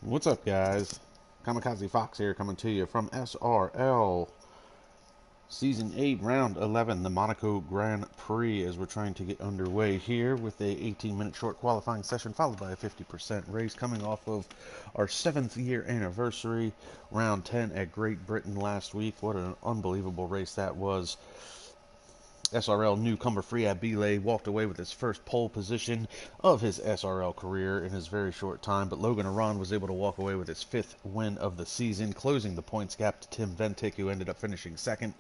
What's up, guys? KAMIKAZE-FOX here, coming to you from SRL Season 8, Round 11, the Monaco Grand Prix, as we're trying to get underway here with a 18-minute short qualifying session, followed by a 50% race, coming off of our 7th year anniversary, Round 10 at Great Britain last week. What an unbelievable race that was. SRL newcomer Friad Belay walked away with his first pole position of his SRL career in his very short time, but Logan Aron was able to walk away with his 5th win of the season, closing the points gap to Tim Ventic, who ended up finishing 2nd,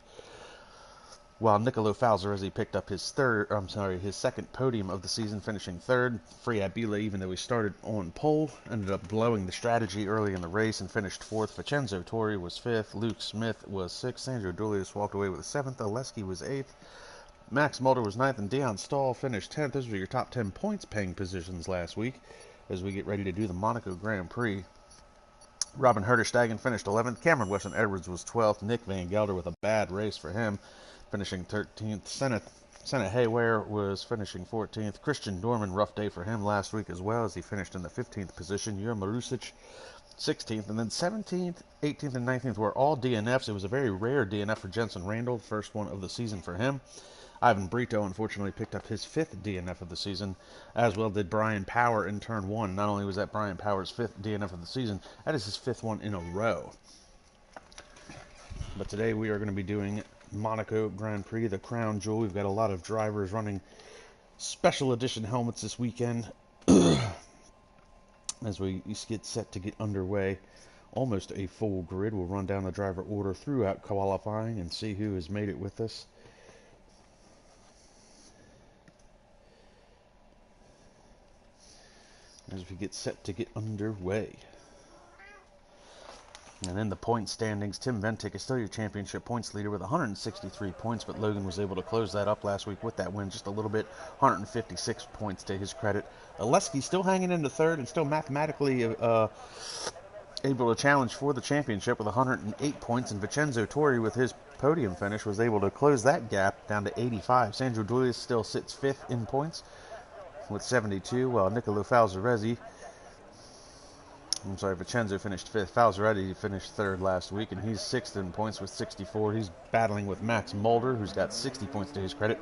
while Nicolo Falzaresi picked up his second podium of the season, finishing 3rd. Friad Belay, even though he started on pole, ended up blowing the strategy early in the race and finished 4th. Vincenzo Torri was 5th, Luke Smith was 6th, Sandro Dulius walked away with 7th, Oleski was 8th, Max Mulder was 9th, and Dion Stahl finished 10th. Those were your top 10 points-paying positions last week as we get ready to do the Monaco Grand Prix. Robin Herderstegen finished 11th. Cameron Weston Edwards was 12th. Nick Van Gelder with a bad race for him, finishing 13th. Senna Hayware was finishing 14th. Christian Dorman, rough day for him last week as well, as he finished in the 15th position. Jure Marusic, 16th, and then 17th, 18th, and 19th were all DNFs. It was a very rare DNF for Jensen Randall, first one of the season for him. Ivan Brito, unfortunately, picked up his 5th DNF of the season, as well did Brian Power in turn 1. Not only was that Brian Power's 5th DNF of the season, that is his 5th one in a row. But today we are going to be doing Monaco Grand Prix, the crown jewel. We've got a lot of drivers running special edition helmets this weekend as we get set to get underway. Almost a full grid. We'll run down the driver order throughout qualifying and see who has made it with us. As we get set to get underway. And in the point standings, Tim Ventic is still your championship points leader with 163 points, but Logan was able to close that up last week with that win just a little bit, 156 points to his credit. Oleski still hanging into 3rd and still mathematically able to challenge for the championship with 108 points, and Vincenzo Torri, with his podium finish, was able to close that gap down to 85. Sandro Dulius still sits 5th in points with 72, while Nicolo Falzaresi, Vincenzo finished 5th. Falzaresi finished 3rd last week, and he's 6th in points with 64. He's battling with Max Mulder, who's got 60 points to his credit.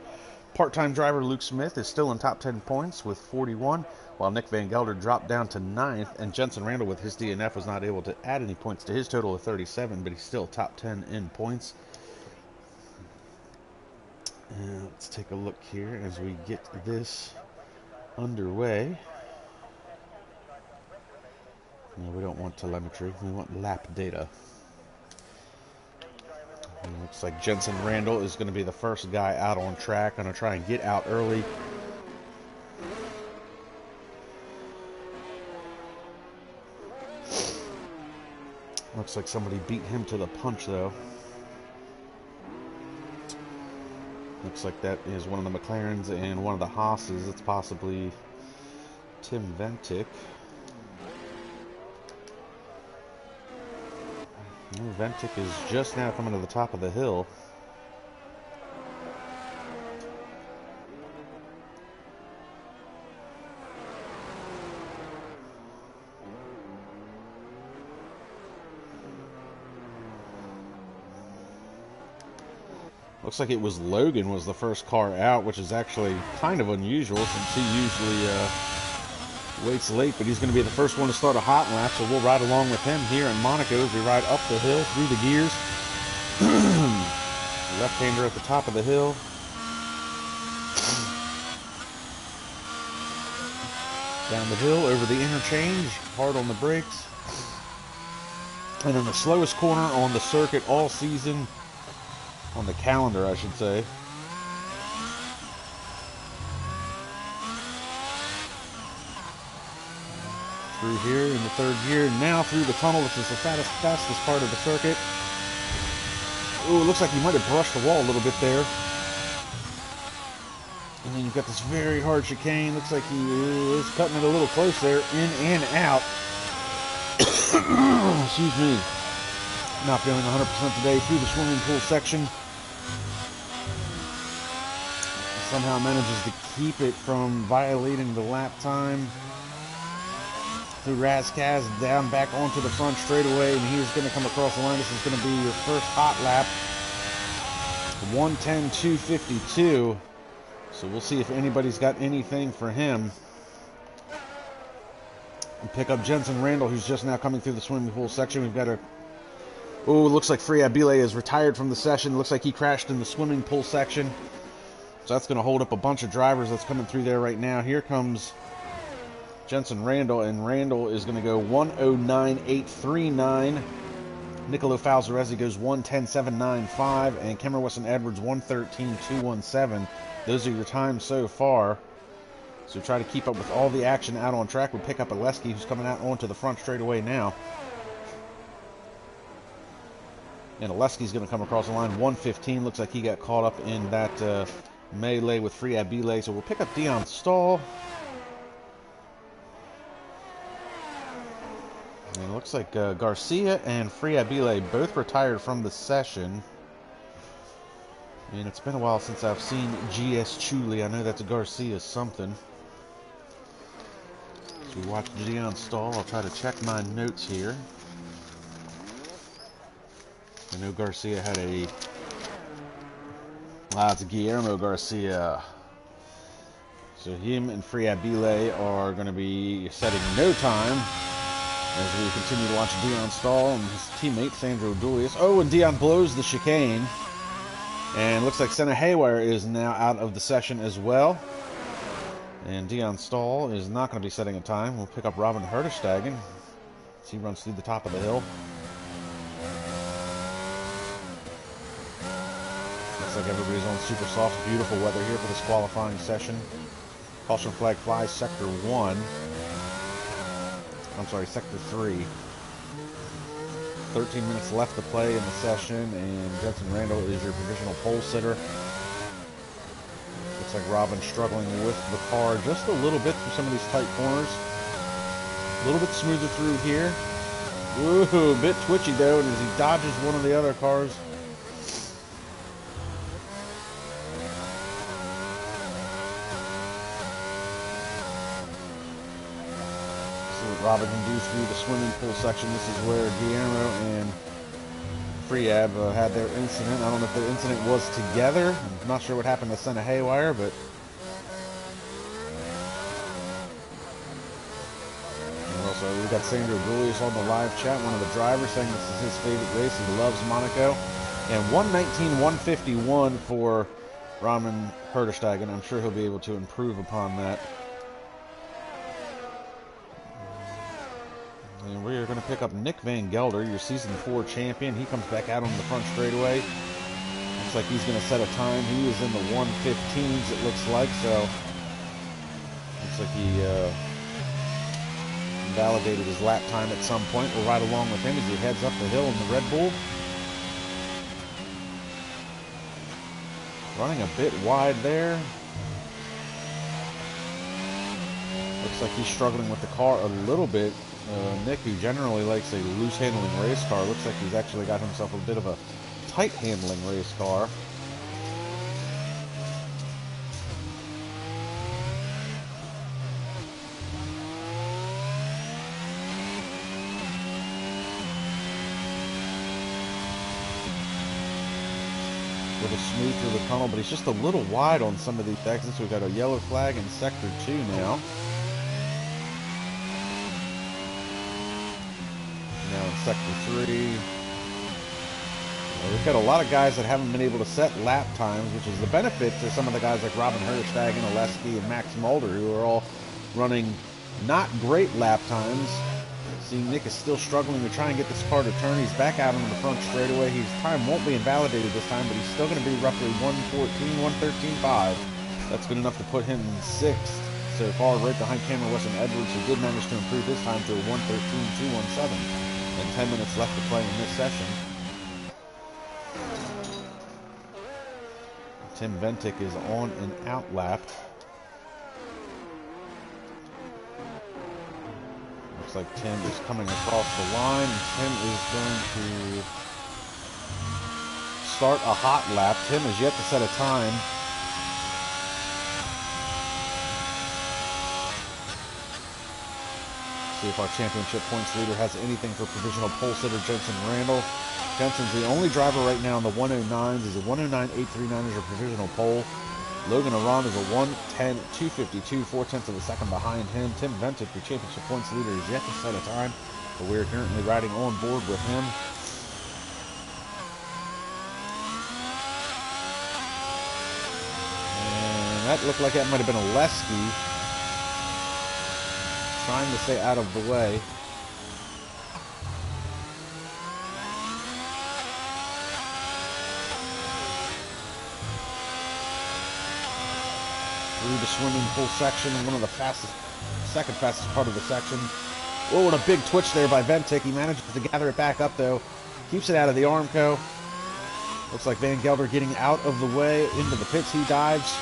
Part-time driver Luke Smith is still in top 10 points with 41, while Nick Van Gelder dropped down to 9th, and Jensen Randall, with his DNF, was not able to add any points to his total of 37, but he's still top 10 in points. And let's take a look here as we get this underway. No, we don't want telemetry. We want lap data. And it looks like Jensen Randall is going to be the first guy out on track. Going to try and get out early. Looks like somebody beat him to the punch, though. Looks like that is one of the McLarens and one of the Haas's. It's possibly Tim Ventic. Ventic is just now coming to the top of the hill. Looks like it was Logan was the first car out, which is actually kind of unusual since he usually waits late, but he's going to be the first one to start a hot lap, so we'll ride along with him here in Monaco as we ride up the hill through the gears. Left-hander at the top of the hill. Down the hill, over the interchange, hard on the brakes. And in the slowest corner on the circuit all season, on the calendar, I should say. Through here in the 3rd gear, now through the tunnel, which is the fastest part of the circuit. Oh, it looks like he might have brushed the wall a little bit there. And then you've got this very hard chicane. Looks like he is cutting it a little close there, in and out. Excuse me. Not feeling 100% today through the swimming pool section. Somehow manages to keep it from violating the lap time. through Razkaz, down back onto the front straightaway, and he's going to come across the line. This is going to be your first hot lap. 1:10.252. So we'll see if anybody's got anything for him. And pick up Jensen Randall, who's just now coming through the swimming pool section. We've got a... Oh, it looks like Free Abile is retired from the session. Looks like he crashed in the swimming pool section. So that's going to hold up a bunch of drivers that's coming through there right now. Here comes Jensen Randall, and Randall is going to go 1:09.839. Nicolo Falzarezzi goes 1:10.795, and Cameron Weston Edwards 1:13.217. Those are your times so far. So try to keep up with all the action out on track. We'll pick up Aleski, who's coming out onto the front straightaway now. And Aleski's going to come across the line 1:15. Looks like he got caught up in that melee with Free Abile. So we'll pick up Dion Stahl. And it looks like Garcia and Free Abile both retired from the session. And it's been a while since I've seen GS Chuli. I know that's a Garcia something. So we watch Dion Stahl. I'll try to check my notes here. I know Garcia had a... it's Guillermo Garcia. So him and Free Abile are going to be setting no time as we continue to watch Dion Stahl and his teammate Sandro Dulius. Oh, and Dion blows the chicane. And looks like Senna Haywire is now out of the session as well. And Dion Stahl is not going to be setting a time. We'll pick up Robin Herterstegen as he runs through the top of the hill. Looks like everybody's on super soft, beautiful weather here for this qualifying session. Caution flag flies sector 1. I'm sorry, sector 3. 13 minutes left to play in the session, and Jensen Randall is your provisional pole sitter. Looks like Robin's struggling with the car just a little bit through some of these tight corners. A little bit smoother through here. Ooh, a bit twitchy though, and as he dodges one of the other cars. Robin can do through the swimming pool section. This is where Guillermo and Freeab had their incident. I don't know if the incident was together. I'm not sure what happened to Senna Haywire, but and also we got Sandro Dulius on the live chat, one of the drivers, saying this is his favorite race. He loves Monaco. And 1:19.151 for Robin Herterstegen. I'm sure he'll be able to improve upon that. And we are going to pick up Nick Van Gelder, your Season 4 champion. He comes back out on the front straightaway. Looks like he's going to set a time. He is in the 1:15s, it looks like. So, looks like he validated his lap time at some point. We'll ride along with him as he heads up the hill in the Red Bull. Running a bit wide there. Looks like he's struggling with the car a little bit. Nick, who generally likes a loose handling race car, looks like he's actually got himself a bit of a tight handling race car. A little smooth through the tunnel, but he's just a little wide on some of these exits. We've got a yellow flag in sector 2 now. Now in sector 3. We've got a lot of guys that haven't been able to set lap times, which is the benefit to some of the guys like Robin Herterstegen, Aleski, and Max Mulder, who are all running not great lap times. See, Nick is still struggling to try and get this car to turn. He's back out on the front straightaway. His time won't be invalidated this time, but he's still going to be roughly 1:13.5. That's good enough to put him in 6th so far, right behind Cameron Weston Edwards, who did manage to improve his time to a 1:13.217. And 10 minutes left to play in this session. Tim Ventic is on an out lap. Looks like Tim is coming across the line. Tim is going to start a hot lap. Tim has yet to set a time. See if our championship points leader has anything for provisional pole sitter Jensen Randall. Jensen's the only driver right now in the 109s. He's a 109.839 as a provisional pole. Logan Aron is a 110.252, 4/10 of a second behind him. Tim Ventic, the championship points leader, is yet to set a time, but we're currently riding on board with him. And that looked like that might have been a Lesky, trying to stay out of the way. Through the swimming pool section, one of the fastest, second fastest part of the section. Oh, what a big twitch there by Ventic. He manages to gather it back up, though. Keeps it out of the Armco. Looks like Van Gelder getting out of the way. Into the pits he dives.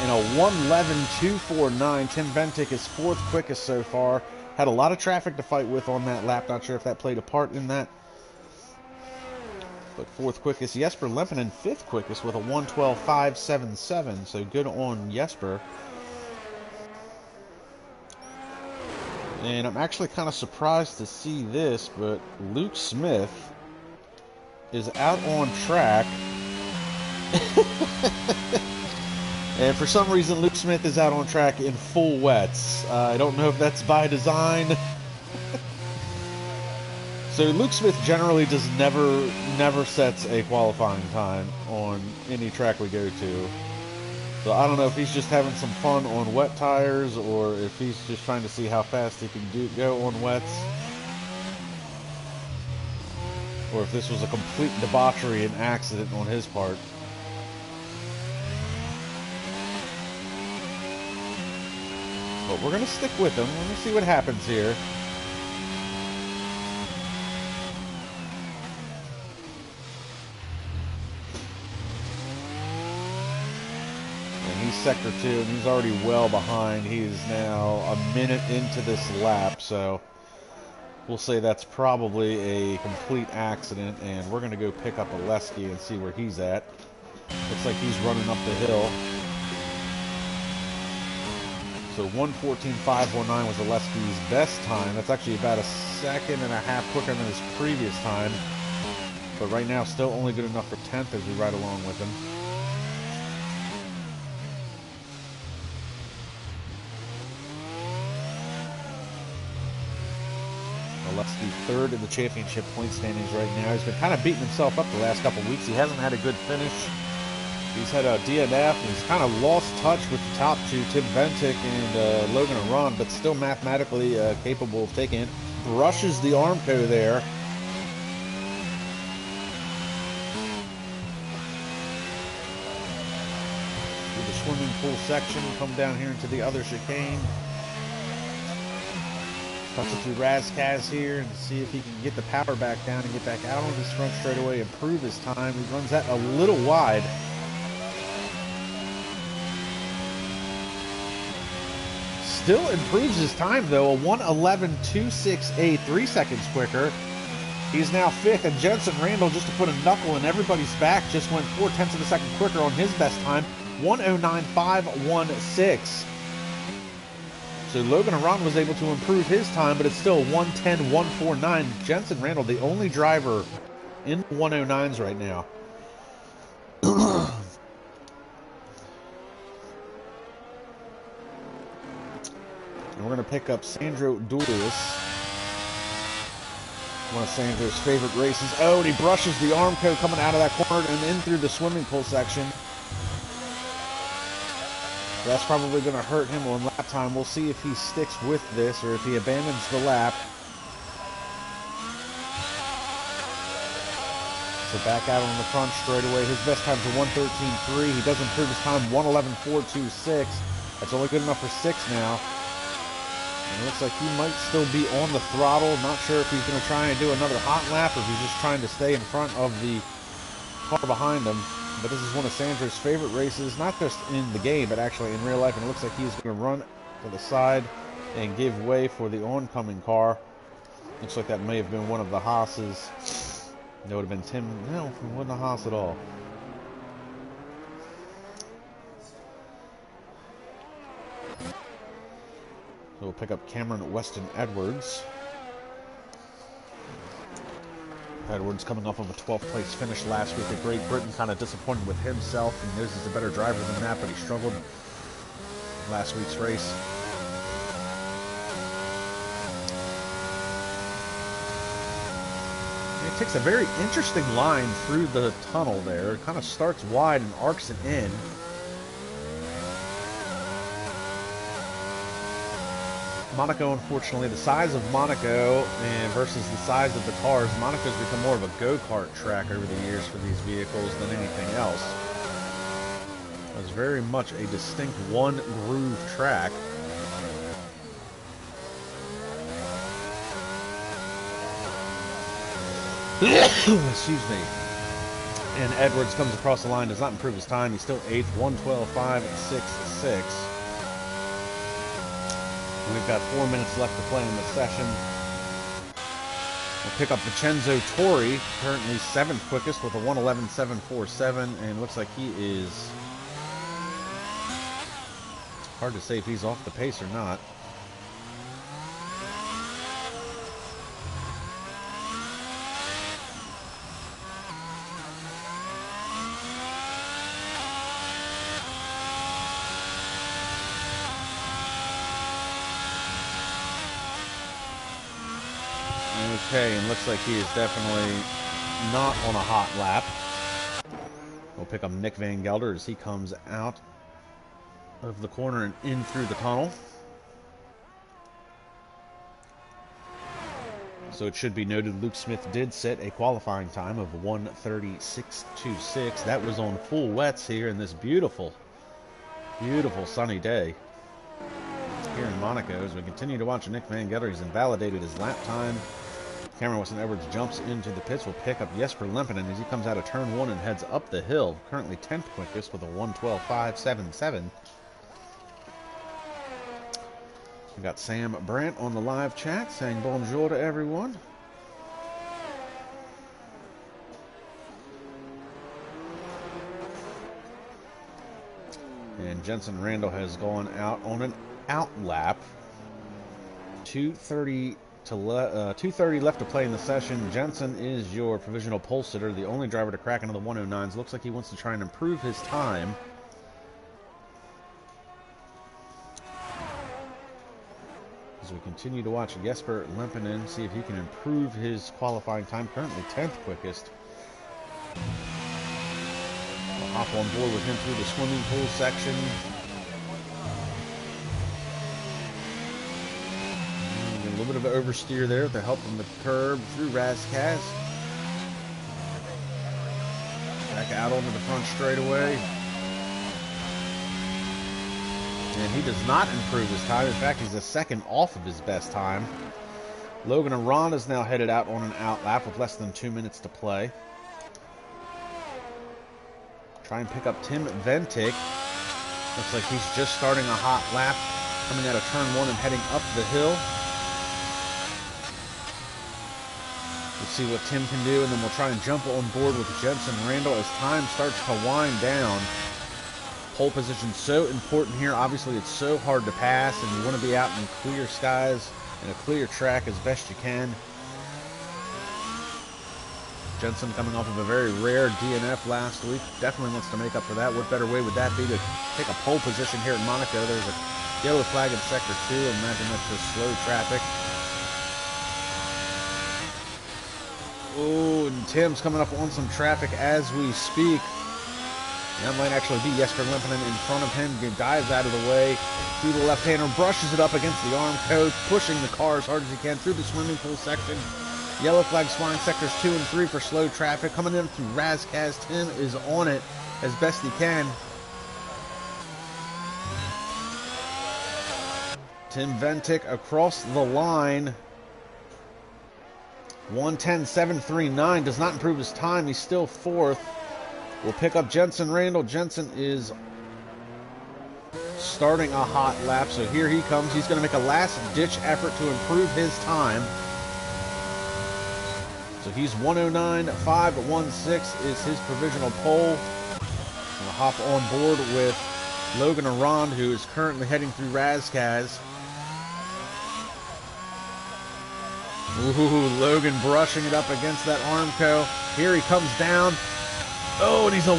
And a 1:11.249. Tim Ventic is fourth quickest so far. Had a lot of traffic to fight with on that lap. Not sure if that played a part in that. But fourth quickest. Jesper Lempinen fifth quickest with a 1:12.577. So good on Jesper. And I'm actually kind of surprised to see this, but Luke Smith is out on track. And for some reason, Luke Smith is out on track in full wets. I don't know if that's by design. So Luke Smith generally just never sets a qualifying time on any track we go to. So I don't know if he's just having some fun on wet tires or if he's just trying to see how fast he can go on wets. Or if this was a complete debauchery and accident on his part. But we're going to stick with him. Let me see what happens here. Sector 2, and he's already well behind. He is now a minute into this lap, so we'll say that's probably a complete accident, and we're going to go pick up a Lesky and see where he's at. Looks like he's running up the hill. So 1:14.519 was Lesky's best time. That's actually about a second and a half quicker than his previous time, but right now still only good enough for 10th as we ride along with him. Lesky third in the championship point standings right now. He's been kind of beating himself up the last couple of weeks. He hasn't had a good finish. He's had a DNF, and he's kind of lost touch with the top two, Tim Ventic and Logan Aron, but still mathematically capable of taking it. Brushes the Armco there. Through the swimming pool section, come down here into the other chicane. Touch it through Razkaz here and see if he can get the power back down and get back out on his front straightaway, improve his time. He runs that a little wide. Still improves his time though, a 1:11.268, 3 seconds quicker. He's now fifth, and Jensen Randall, just to put a knuckle in everybody's back, just went 4/10 of a second quicker on his best time, 1:09.516. So Logan Aron was able to improve his time, but it's still 1:10.149. Jensen Randall, the only driver in the 109s right now. And we're going to pick up Sandro Dulis. One of Sandro's favorite races. Oh, and he brushes the Armco coming out of that corner and in through the swimming pool section. That's probably going to hurt him on lap time. We'll see if he sticks with this or if he abandons the lap. So back out on the front straightaway. His best time's a 1:13.3. He does improve his time, 1:11.426. That's only good enough for 6 now. And it looks like he might still be on the throttle. Not sure if he's going to try and do another hot lap or if he's just trying to stay in front of the car behind him. But this is one of Sandro's favorite races, not just in the game, but actually in real life. And it looks like he's going to run to the side and give way for the oncoming car. Looks like that may have been one of the Haas's. That would have been Tim. No, it wasn't a Haas at all. we'll pick up Cameron Weston Edwards. Edwards coming off of a 12th place finish last week at Great Britain, kind of disappointed with himself. He knows he's a better driver than that, but he struggled in last week's race. And it takes a very interesting line through the tunnel there. It kind of starts wide and arcs it in. Monaco, unfortunately, the size of Monaco versus the size of the cars, Monaco's become more of a go-kart track over the years for these vehicles than anything else. It's very much a distinct one-groove track. Excuse me. And Edwards comes across the line, does not improve his time. He's still 8th, 1:12.5 and 6.6. We've got 4 minutes left to play in the session. We'll pick up Vincenzo Torri, currently 7th quickest with a 1:11.747, and looks like he is... hard to say if he's off the pace or not. Okay, and looks like he is definitely not on a hot lap. We'll pick up Nick Van Gelder as he comes out of the corner and in through the tunnel. So it should be noted Luke Smith did set a qualifying time of 1:36.26. That was on full wets here in this beautiful, beautiful sunny day here in Monaco. As we continue to watch Nick Van Gelder, he's invalidated his lap time. Cameron Weston Edwards jumps into the pits. We'll pick up Jesper Lempinen as he comes out of turn 1 and heads up the hill. Currently 10th quickest with a 1:12.577. We got Sam Brandt on the live chat saying bonjour to everyone. And Jensen Randall has gone out on an out lap. 2:30 left to play in the session. Jensen is your provisional pole sitter, the only driver to crack into the 109s. Looks like he wants to try and improve his time. As we continue to watch Jesper Lempinen, see if he can improve his qualifying time. Currently 10th quickest. We'll hop on board with him through the swimming pool section. A little bit of an oversteer there to help him the curb through Razkaz. Back out onto the front straightaway. And he does not improve his time. In fact, he's a second off of his best time. Logan Aron is now headed out on an out lap with less than 2 minutes to play. Try and pick up Tim Ventic. Looks like he's just starting a hot lap, coming out of turn 1 and heading up the hill. We'll see what Tim can do, and then we'll try and jump on board with Jensen Randall as time starts to wind down. Pole position so important here. Obviously, it's so hard to pass, and you want to be out in clear skies and a clear track as best you can. Jensen coming off of a very rare DNF last week. Definitely wants to make up for that. What better way would that be to take a pole position here at Monaco? There's a yellow flag in Sector 2. Imagine that's just slow traffic. Oh, and Tim's coming up on some traffic as we speak. That might actually be Jesper Lempinen in front of him. He dives out of the way through the left-hander, brushes it up against the arm coat, pushing the car as hard as he can through the swimming pool section. Yellow flags flying sectors 2 and 3 for slow traffic. Coming in through Razkaz. Tim is on it as best he can. Tim Ventic across the line. 1:10.739 does not improve his time. He's still 4th. We'll pick up Jensen Randall. Jensen is starting a hot lap, so here he comes. He's going to make a last-ditch effort to improve his time. So he's 1:09.516 is his provisional pole. We'll hop on board with Logan Aron, who is currently heading through Razkaz. Ooh, Logan brushing it up against that Armco. Here he comes down. Oh, and he's a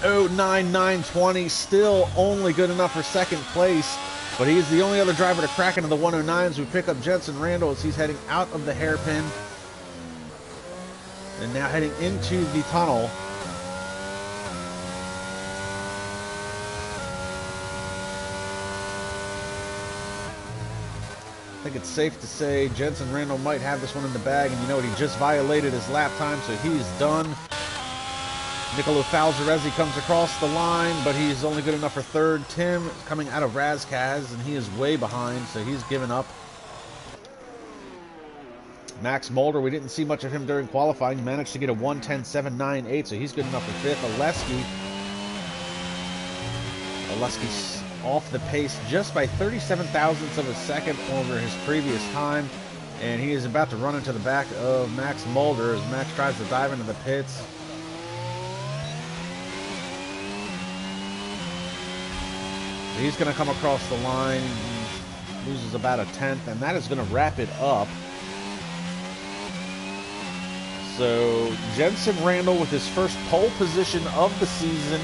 109.920. Still only good enough for second place. But he's the only other driver to crack into the 109s. We pick up Jensen Randall as he's heading out of the hairpin. And now heading into the tunnel. I think it's safe to say Jensen Randall might have this one in the bag. And you know what? He just violated his lap time, so he's done. Nicolo Falzarezzi comes across the line, but he's only good enough for third. Tim coming out of Razkaz, and he is way behind, so he's given up. Max Mulder, we didn't see much of him during qualifying. He managed to get a 1:10.798, so he's good enough for fifth. Oleski's off the pace just by 37 thousandths of a second over his previous time, and he is about to run into the back of Max Mulder as Max tries to dive into the pits. He's going to come across the line, loses about a tenth, and that is going to wrap it up. So Jensen Randall with his first pole position of the season.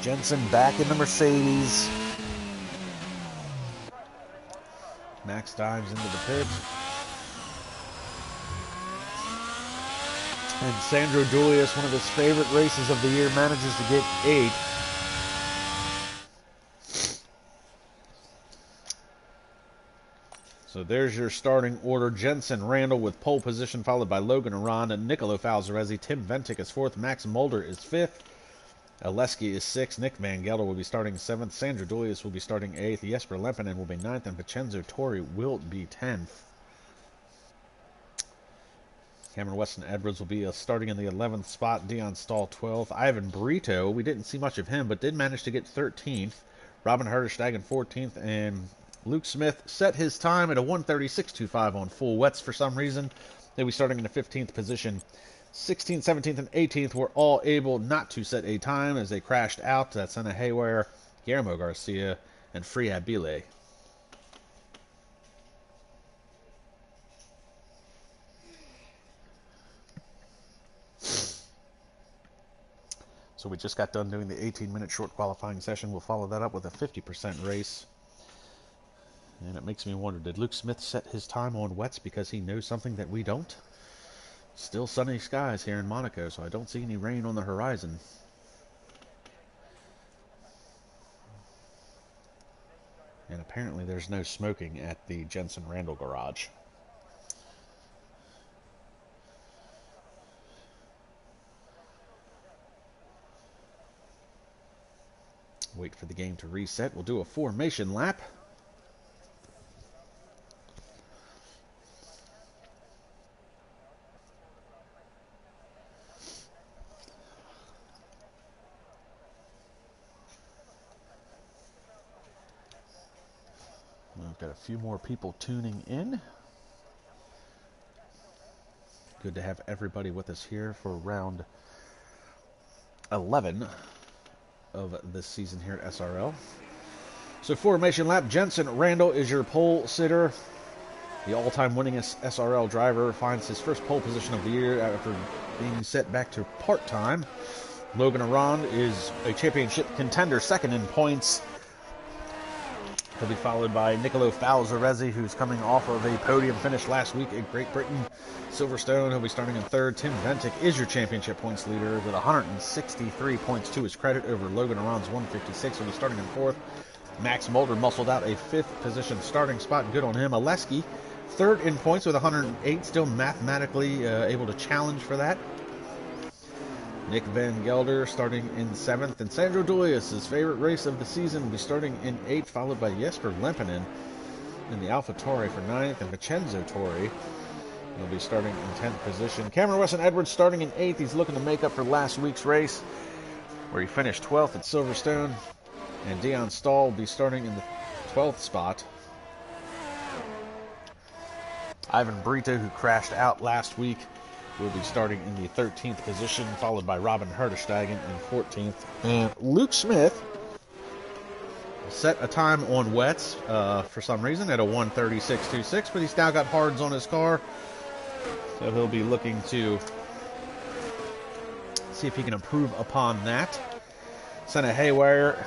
Jensen back in the Mercedes. Max dives into the pit. And Sandro Dulius, one of his favorite races of the year, manages to get 8th. So there's your starting order. Jensen Randall with pole position, followed by Logan Aranda, Nicolo Falzarezzi, Tim Ventic is 4th, Max Mulder is 5th, Oleski is 6th, Nick Van Gelder will be starting 7th, Sandro Dulius will be starting 8th, Jesper Lempinen will be 9th, and Vincenzo Torri will be 10th. Cameron Weston Edwards will be starting in the 11th spot. Dion Stahl 12th. Ivan Brito, we didn't see much of him, but did manage to get 13th. Robin Herderstegen 14th. And Luke Smith set his time at a 1:36.25 on full wets for some reason. They'll be starting in the 15th position. 16th, 17th, and 18th were all able not to set a time as they crashed out. That's Senna Haywire, Guillermo Garcia, and Friad Bile. So we just got done doing the 18-minute short qualifying session. We'll follow that up with a 50% race. And it makes me wonder, did Luke Smith set his time on wets because he knows something that we don't? Still sunny skies here in Monaco, so I don't see any rain on the horizon. And apparently there's no smoking at the Jensen Randall garage. Wait for the game to reset. We'll do a formation lap. We've got a few more people tuning in. Good to have everybody with us here for round 11 of this season here at SRL. So formation lap, Jensen Randall is your pole sitter. The all-time winningest SRL driver finds his first pole position of the year after being set back to part-time. Logan Arand is a championship contender, second in points. He'll be followed by Nicolo Falzarezzi, who's coming off of a podium finish last week at Great Britain. Silverstone, he'll be starting in third. Tim Ventic is your championship points leader with 163 points to his credit over Logan Arand's 156. He'll be starting in fourth. Max Mulder muscled out a fifth position starting spot. Good on him. Oleski, third in points with 108, still mathematically able to challenge for that. Nick Van Gelder starting in 7th, and Sandro Dulius, his favorite race of the season, will be starting in 8th, followed by Jesper Lempinen in the Alfa Tauri for 9th, and Vincenzo Torri will be starting in 10th position. Cameron Weston Edwards starting in 8th. He's looking to make up for last week's race, where he finished 12th at Silverstone, and Dion Stahl will be starting in the 12th spot. Ivan Brito, who crashed out last week, will be starting in the 13th position, followed by Robin Herderstegen in 14th. And Luke Smith set a time on wets for some reason at a 1:36.26, but he's now got hards on his car, so he'll be looking to see if he can improve upon that. Senna Haywire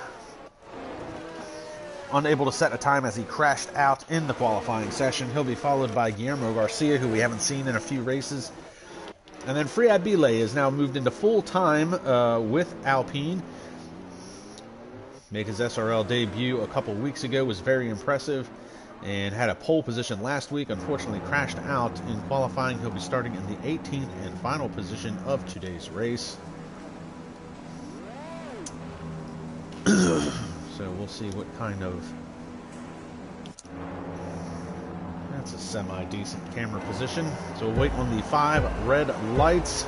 unable to set a time as he crashed out in the qualifying session. He'll be followed by Guillermo Garcia, who we haven't seen in a few races. And then Free Abile is now moved into full time with Alpine. Made his SRL debut a couple weeks ago, was very impressive, and had a pole position last week. Unfortunately crashed out in qualifying. He'll be starting in the 18th and final position of today's race. So we'll see what kind of... That's a semi-decent camera position. So we'll wait on the 5 red lights.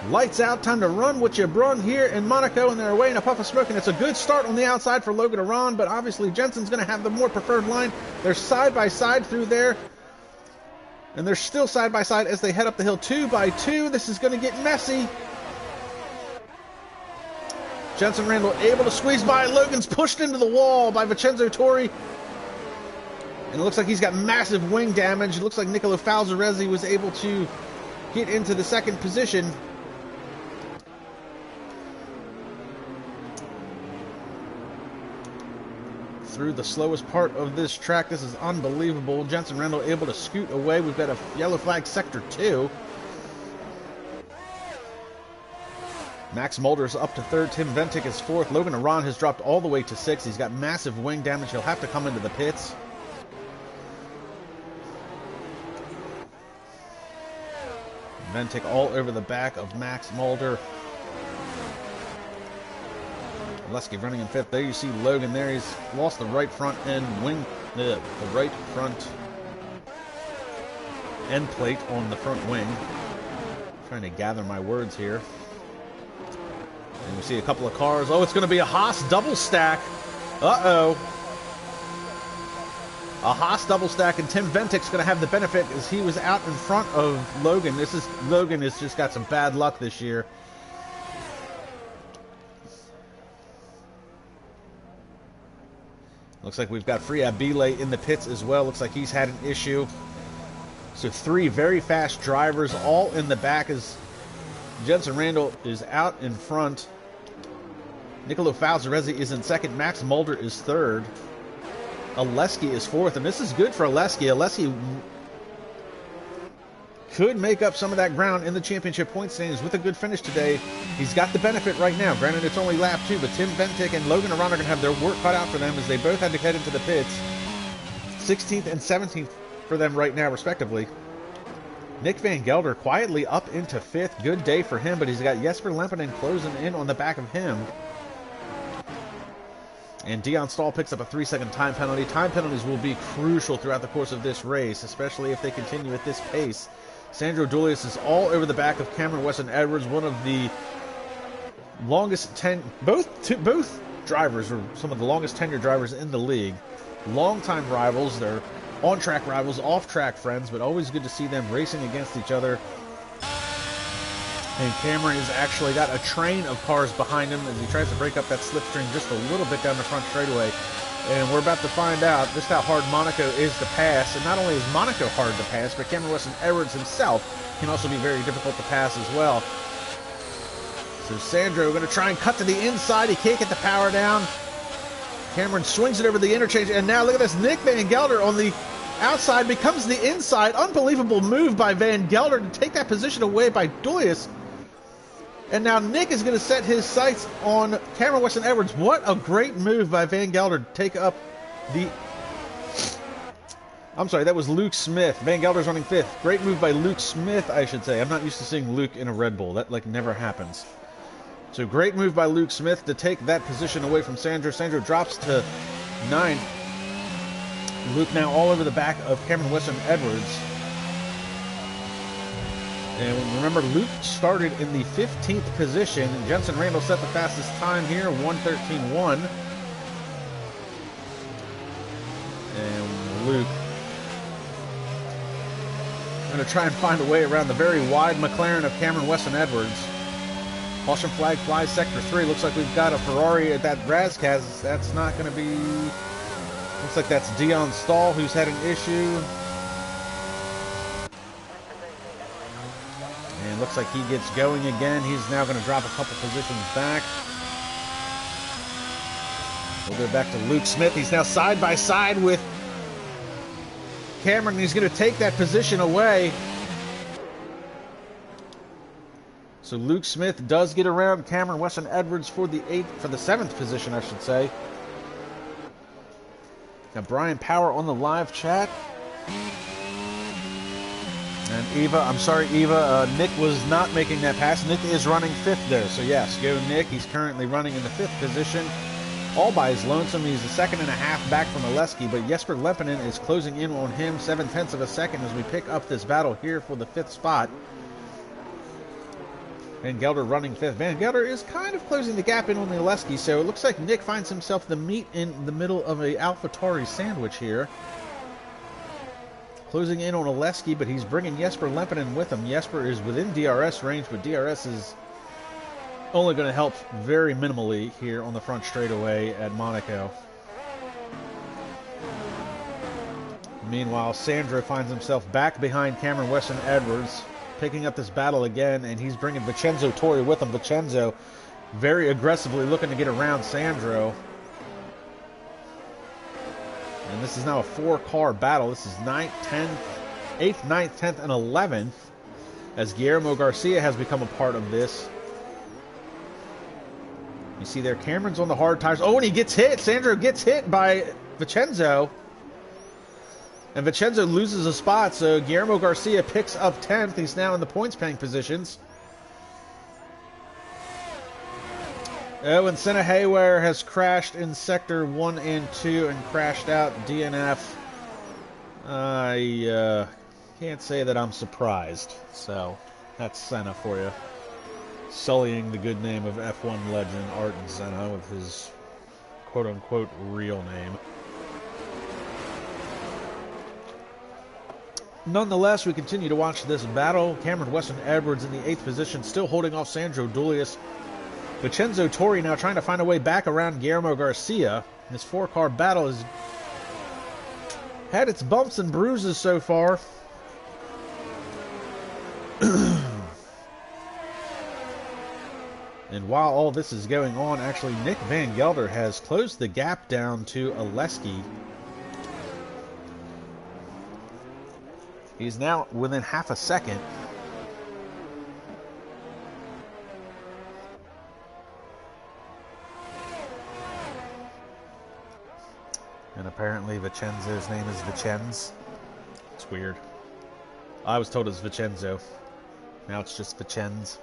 Lights out, time to run what you brung here in Monaco, and they're away in a puff of smoke, and it's a good start on the outside for Logan Aron, but obviously Jensen's going to have the more preferred line. They're side by side through there, and they're still side by side as they head up the hill 2 by 2. This is going to get messy. Jensen Randall able to squeeze by. Logan's pushed into the wall by Vincenzo Torri. And it looks like he's got massive wing damage. It looks like Nicolo Falzarezzi was able to get into the second position. Through the slowest part of this track. This is unbelievable. Jensen Randall able to scoot away. We've got a yellow flag sector 2. Max Mulder's up to 3rd. Tim Ventic is 4th. Logan Aron has dropped all the way to 6th. He's got massive wing damage. He'll have to come into the pits. Ventic all over the back of Max Mulder. Lesky running in 5th. There you see Logan there. He's lost the right front end wing, the right front end plate on the front wing. I'm trying to gather my words here. And we see a couple of cars. Oh, it's going to be a Haas double stack. Uh-oh. A Haas double stack, and Tim Ventic's going to have the benefit as he was out in front of Logan. Logan has just got some bad luck this year. Looks like we've got Free Abile in the pits as well. Looks like he's had an issue. So 3 very fast drivers all in the back as Jensen Randall is out in front. Nicolo Falzarezzi is in 2nd. Max Mulder is 3rd. Oleski is 4th, and this is good for Oleski. Oleski could make up some of that ground in the championship point standings with a good finish today. He's got the benefit right now. Granted, it's only lap 2, but Tim Ventic and Logan Aron are going to have their work cut out for them as they both had to head into the pits. 16th and 17th for them right now, respectively. Nick Van Gelder quietly up into 5th. Good day for him, but he's got Jesper Lempinen closing in on the back of him. And Dion Stahl picks up a 3-second time penalty. Time penalties will be crucial throughout the course of this race, especially if they continue at this pace. Sandro Dulius is all over the back of Cameron Weston Edwards, one of the longest both drivers are some of the longest tenured drivers in the league. Longtime rivals. They're on-track rivals, off-track friends, but always good to see them racing against each other. And Cameron has actually got a train of cars behind him as he tries to break up that slipstream just a little bit down the front straightaway. And we're about to find out just how hard Monaco is to pass. And not only is Monaco hard to pass, but Cameron Weston Edwards himself can also be very difficult to pass as well. So Sandro going to try and cut to the inside. He can't get the power down. Cameron swings it over the interchange. And now look at this. Nick Van Gelder on the outside becomes the inside. Unbelievable move by Van Gelder to take that position away by Dulius. And now Nick is going to set his sights on Cameron Weston Edwards. What a great move by Van Gelder to take up the... I'm sorry, that was Luke Smith. Van Gelder's running 5th. Great move by Luke Smith, I should say. I'm not used to seeing Luke in a Red Bull. That, never happens. So great move by Luke Smith to take that position away from Sandro. Sandro drops to 9th. Luke now all over the back of Cameron Weston Edwards. And remember, Luke started in the 15th position. Jensen Randall set the fastest time here, 1:13.1. And Luke going to try and find a way around the very wide McLaren of Cameron Weston Edwards. Caution flag flies sector 3. Looks like we've got a Ferrari at that Razkaz. That's not going to be... Looks like that's Dion Stahl who's had an issue. And looks like he gets going again. He's now going to drop a couple positions back. We'll go back to Luke Smith. He's now side by side with Cameron. He's going to take that position away. So Luke Smith does get around Cameron Weston Edwards for the 7th position, I should say. Now Brian Power on the live chat. And Eva, I'm sorry Eva, Nick was not making that pass. Nick is running 5th though, so yes, go Nick. He's currently running in the 5th position. All by his lonesome. He's a second and a half back from Oleski, but Jesper Lepinen is closing in on him 7/10 of a second as we pick up this battle here for the 5th spot. Van Gelder running 5th. Van Gelder is kind of closing the gap in on the Oleski, so it looks like Nick finds himself the meat in the middle of a AlphaTauri sandwich here. Closing in on Oleski, but he's bringing Jesper Lepinen with him. Jesper is within DRS range, but DRS is only going to help very minimally here on the front straightaway at Monaco. Meanwhile, Sandro finds himself back behind Cameron Weston Edwards, picking up this battle again, and he's bringing Vincenzo Torri with him. Vincenzo very aggressively looking to get around Sandro. And this is now a 4-car battle. This is 9th, 10th, 8th, 9th, 10th, and 11th, as Guillermo Garcia has become a part of this. You see there, Cameron's on the hard tires. Oh, and he gets hit. Sandro gets hit by Vincenzo. And Vincenzo loses a spot, so Guillermo Garcia picks up 10th. He's now in the points-paying positions. Oh, and Senna Haywire has crashed in Sector 1 and 2 and crashed out DNF. I can't say that I'm surprised. So, that's Senna for you. Sullying the good name of F1 legend Ayrton Senna with his quote-unquote real name. Nonetheless, we continue to watch this battle. Cameron Weston Edwards in the 8th position, still holding off Sandro Dulius. Vincenzo Torri now trying to find a way back around Guillermo Garcia. This 4-car battle has had its bumps and bruises so far. And while all this is going on, actually Nick Van Gelder has closed the gap down to Oleski. He's now within half a second. And apparently Vincenzo's name is Vicenz. It's weird. I was told it's Vincenzo. Now it's just Vicenz.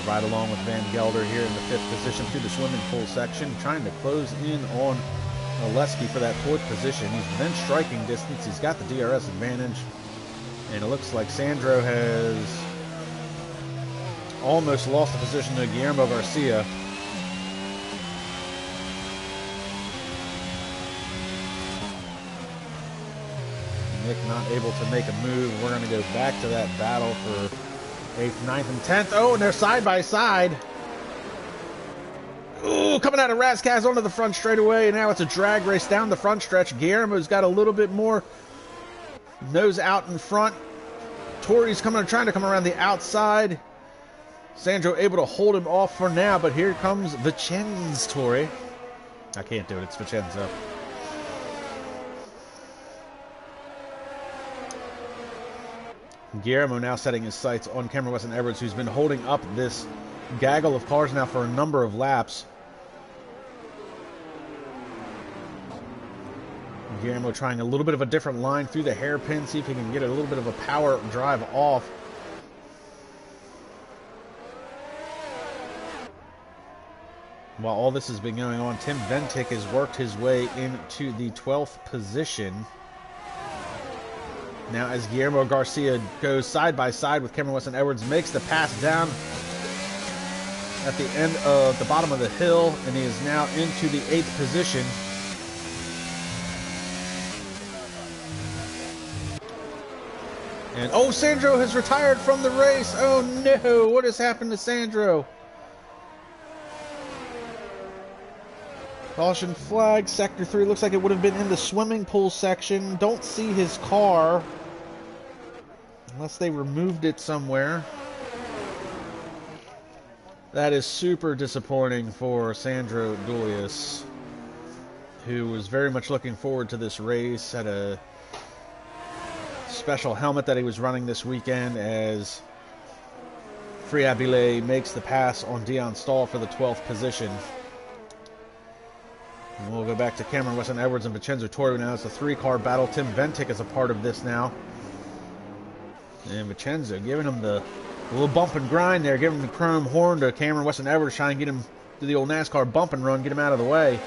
Right along with Van Gelder here in the 5th position through the swimming pool section, trying to close in on Oleski for that 4th position. He's within striking distance. He's got the DRS advantage. And it looks like Sandro has almost lost the position to Guillermo Garcia. Nick not able to make a move. We're going to go back to that battle for 8th, 9th, and 10th. Oh, and they're side by side. Ooh, coming out of Razkaz onto the front straightaway, and now it's a drag race down the front stretch. Guillermo's got a little bit more nose out in front. Torri's trying to come around the outside. Sandro able to hold him off for now, but here comes Vicenz Torri. I can't do it, it's Vicenzo. Guillermo now setting his sights on Cameron Weston Edwards, who's been holding up this gaggle of cars now for a number of laps. Guillermo trying a little bit of a different line through the hairpin, see if he can get a little bit of a power drive off. While all this has been going on, Tim Ventic has worked his way into the 12th position. Now as Guillermo Garcia goes side by side with Cameron Weston Edwards, makes the pass down at the end of the bottom of the hill, and he is now into the 8th position. And, oh, Sandro has retired from the race. Oh, no. What has happened to Sandro? Caution flag. Sector 3 looks like it would have been in the swimming pool section. Don't see his car. Unless they removed it somewhere. That is super disappointing for Sandro Dulius, who was very much looking forward to this race. Had a special helmet that he was running this weekend as Friabile makes the pass on Dion Stahl for the 12th position. And we'll go back to Cameron Weston Edwards and Vincenzo Torri now. It's a 3-car battle. Tim Ventic is a part of this now. And Vincenzo giving him the little bump and grind there, giving him the chrome horn to Cameron Weston Edwards, trying to get him to the old NASCAR bump and run, get him out of the way.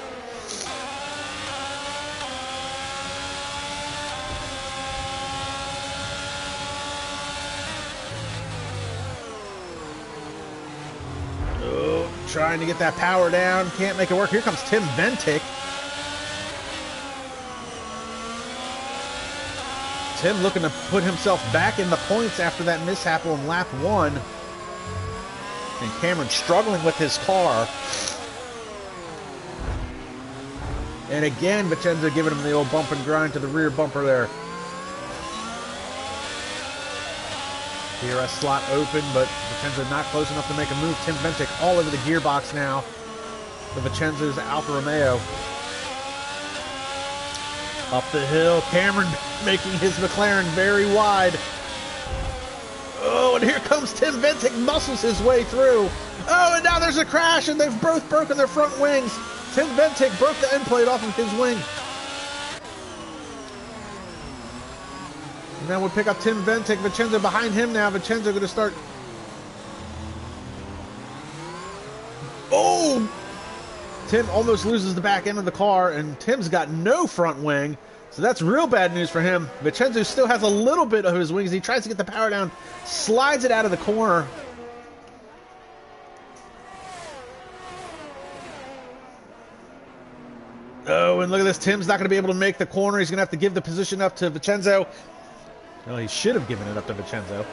Trying to get that power down. Can't make it work. Here comes Tim Ventic. Tim looking to put himself back in the points after that mishap on lap 1. And Cameron struggling with his car. And again, Vincenzo giving him the old bump and grind to the rear bumper there. DRS slot open, but Vincenzo not close enough to make a move. Tim Ventic all over the gearbox now. The Vincenzo's Alfa Romeo. Up the hill, Cameron making his McLaren very wide. Oh, and here comes Tim Ventic, muscles his way through. Oh, and now there's a crash, and they've both broken their front wings. Tim Ventic broke the end plate off of his wing. Now we'll pick up Tim Ventic. Vincenzo behind him now. Vincenzo going to start. Oh! Tim almost loses the back end of the car, and Tim's got no front wing. So that's real bad news for him. Vincenzo still has a little bit of his wings. He tries to get the power down, slides it out of the corner. Oh, and look at this. Tim's not going to be able to make the corner. He's going to have to give the position up to Vincenzo. Well, he should have given it up to Vincenzo.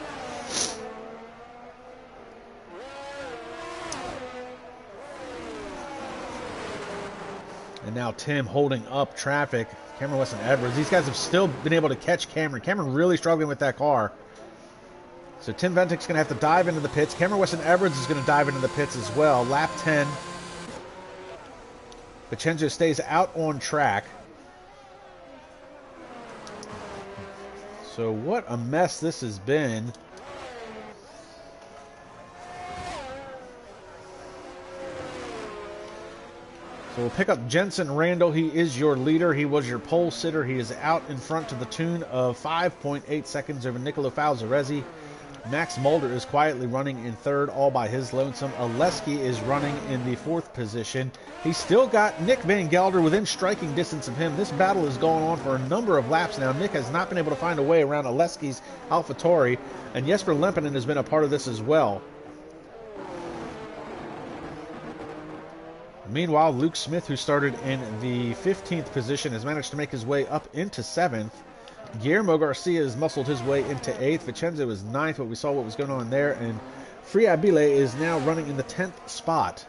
And now Tim holding up traffic. Cameron Weston Edwards. These guys have still been able to catch Cameron. Cameron really struggling with that car. So Tim Ventic's going to have to dive into the pits. Cameron Weston Edwards is going to dive into the pits as well. Lap 10. Vincenzo stays out on track. So what a mess this has been. So we'll pick up Jensen Randall. He is your leader. He was your pole sitter. He is out in front to the tune of 5.8 seconds over Nicolo Falzaresi. Max Mulder is quietly running in third all by his lonesome. Oleski is running in the 4th position. He's still got Nick Van Gelder within striking distance of him. This battle has gone on for a number of laps now. Nick has not been able to find a way around Oleski's AlphaTauri, and Jesper Lempinen has been a part of this as well. Meanwhile, Luke Smith, who started in the 15th position, has managed to make his way up into 7th. Guillermo Garcia has muscled his way into 8th. Vincenzo is 9th, but we saw what was going on there. And Friabile is now running in the 10th spot.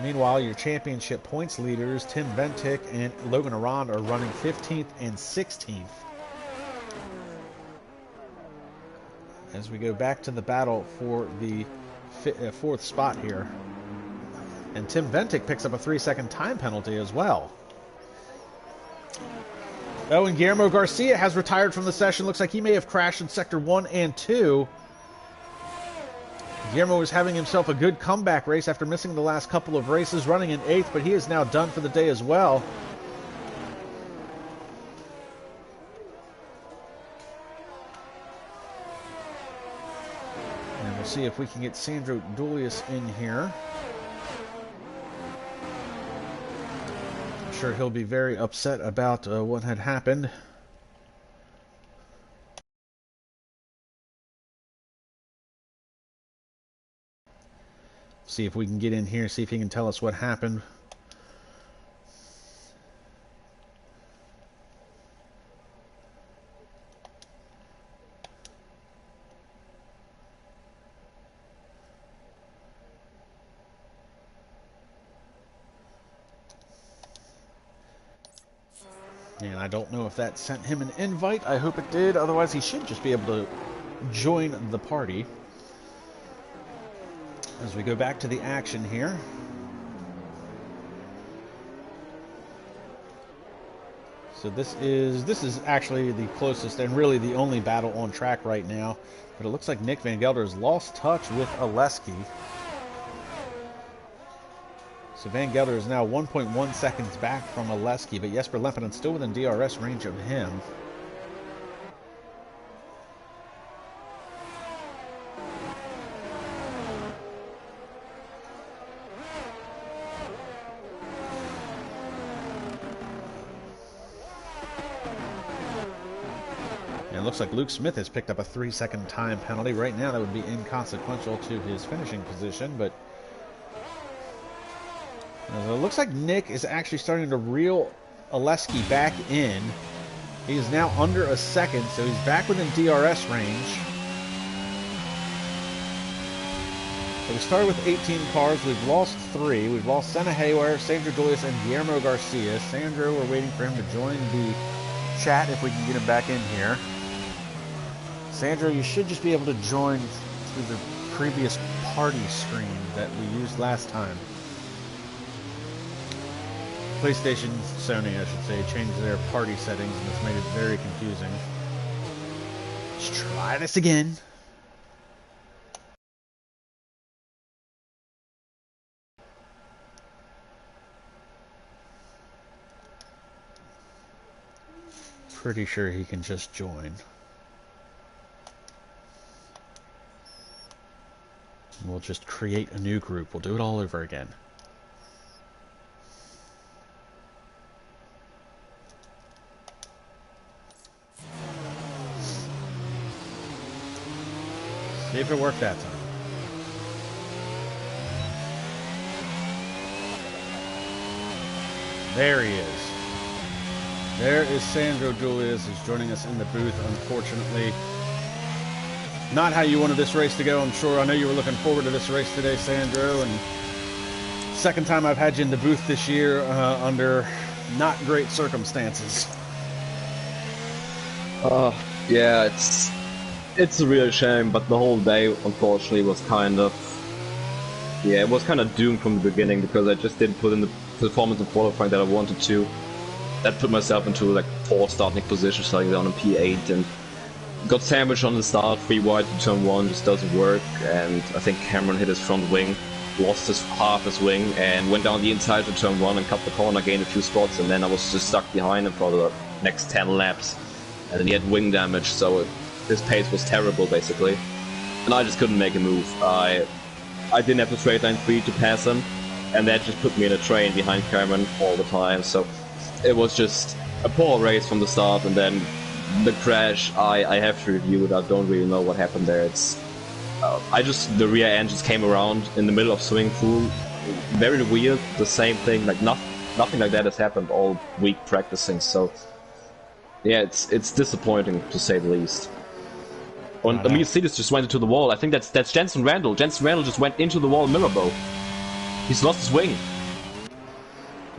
Meanwhile, your championship points leaders, Tim Ventic and Logan Arand, are running 15th and 16th. As we go back to the battle for the 4th spot here. And Tim Ventic picks up a 3-second time penalty as well. Oh, and Guillermo Garcia has retired from the session. Looks like he may have crashed in Sector 1 and 2. Guillermo was having himself a good comeback race after missing the last couple of races, running in 8th, but he is now done for the day as well. And we'll see if we can get Sandro Dulius in here. Sure, he'll be very upset about what had happened. See if we can get in here, see if he can tell us what happened. And I don't know if that sent him an invite. I hope it did. Otherwise, he should just be able to join the party. As we go back to the action here. So this is actually the closest and really the only battle on track right now. But it looks like Nick Van Gelder has lost touch with Oleski. So Van Gelder is now 1.1 seconds back from Oleski, but Jesper Lempinen still within DRS range of him. And it looks like Luke Smith has picked up a 3-second time penalty. Right now that would be inconsequential to his finishing position, but it looks like Nick is actually starting to reel Oleski back in. He is now under a second, so he's back within DRS range. So we started with 18 cars. We've lost 3. We've lost Senna Haywire, Sandro Julius, and Guillermo Garcia. Sandro, we're waiting for him to join the chat if we can get him back in here. Sandro, you should just be able to join through the previous party screen that we used last time. PlayStation, Sony, I should say, changed their party settings, and it's made it very confusing. Let's try this again. Pretty sure he can just join. We'll just create a new group. We'll do it all over again. See if it worked that time. There he is. There is Sandro Julius. He's joining us in the booth, unfortunately. Not how you wanted this race to go, I'm sure. I know you were looking forward to this race today, Sandro. And second time I've had you in the booth this year under not great circumstances. Yeah, it's a real shame, but the whole day, unfortunately, was kind of... Yeah, it was kind of doomed from the beginning, because I just didn't put in the performance in qualifying that I wanted to. That put myself into, like, poor starting position, starting down on P8, and got sandwiched on the start, 3 wide to turn 1, just doesn't work, and I think Cameron hit his front wing, lost half his wing, and went down the inside to turn 1 and cut the corner, gained a few spots, and then I was just stuck behind him for the next 10 laps. And then he had wing damage, so his pace was terrible, basically. And I just couldn't make a move. I didn't have the straight line speed to pass him, and that just put me in a train behind Cameron all the time. So it was just a poor race from the start, and then the crash, I have to review it. I don't really know what happened there. It's the rear end just came around in the middle of swimming pool. Very weird, the same thing, like nothing like that has happened all week practicing, so yeah, it's disappointing to say the least. And the Mercedes just went into the wall. I think that's Jensen Randall. Jensen Randall just went into the wall in Mirabo. He's lost his wing.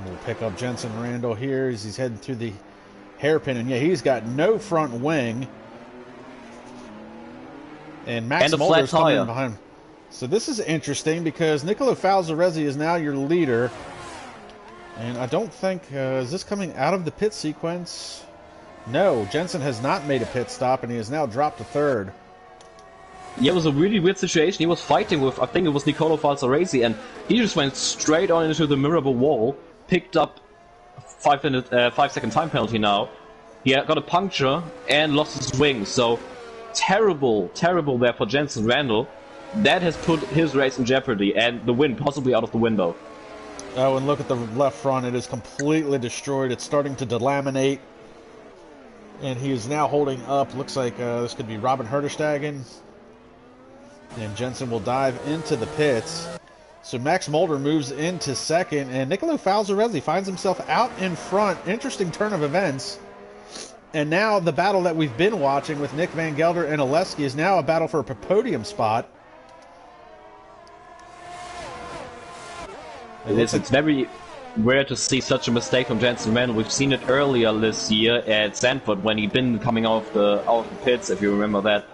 We'll pick up Jensen Randall here as he's heading through the hairpin, and yeah, he's got no front wing. And Max Mulder's coming in behind him. So this is interesting because Nicolo Falzaresi is now your leader. And I don't think, is this coming out of the pit sequence? No, Jensen has not made a pit stop, and he has now dropped to third. Yeah, it was a really weird situation. He was fighting with, I think it was Nicolo Falzaresi, and he just went straight on into the Mirabo wall, picked up 5-second time penalty now. He got a puncture and lost his wing, so terrible there for Jensen Randall. That has put his race in jeopardy, and the win possibly out of the window. Oh, and look at the left front. It is completely destroyed. It's starting to delaminate. And he is now holding up. Looks like this could be Robin Herterstegen. And Jensen will dive into the pits. So Max Mulder moves into second. And Nicolo Falzaresi finds himself out in front. Interesting turn of events. And now the battle that we've been watching with Nick Van Gelder and Oleski is now a battle for a podium spot. It's very... rare to see such a mistake from Jensen Randall. We've seen it earlier this year at Zandvoort when he'd been coming out of the pits, if you remember that.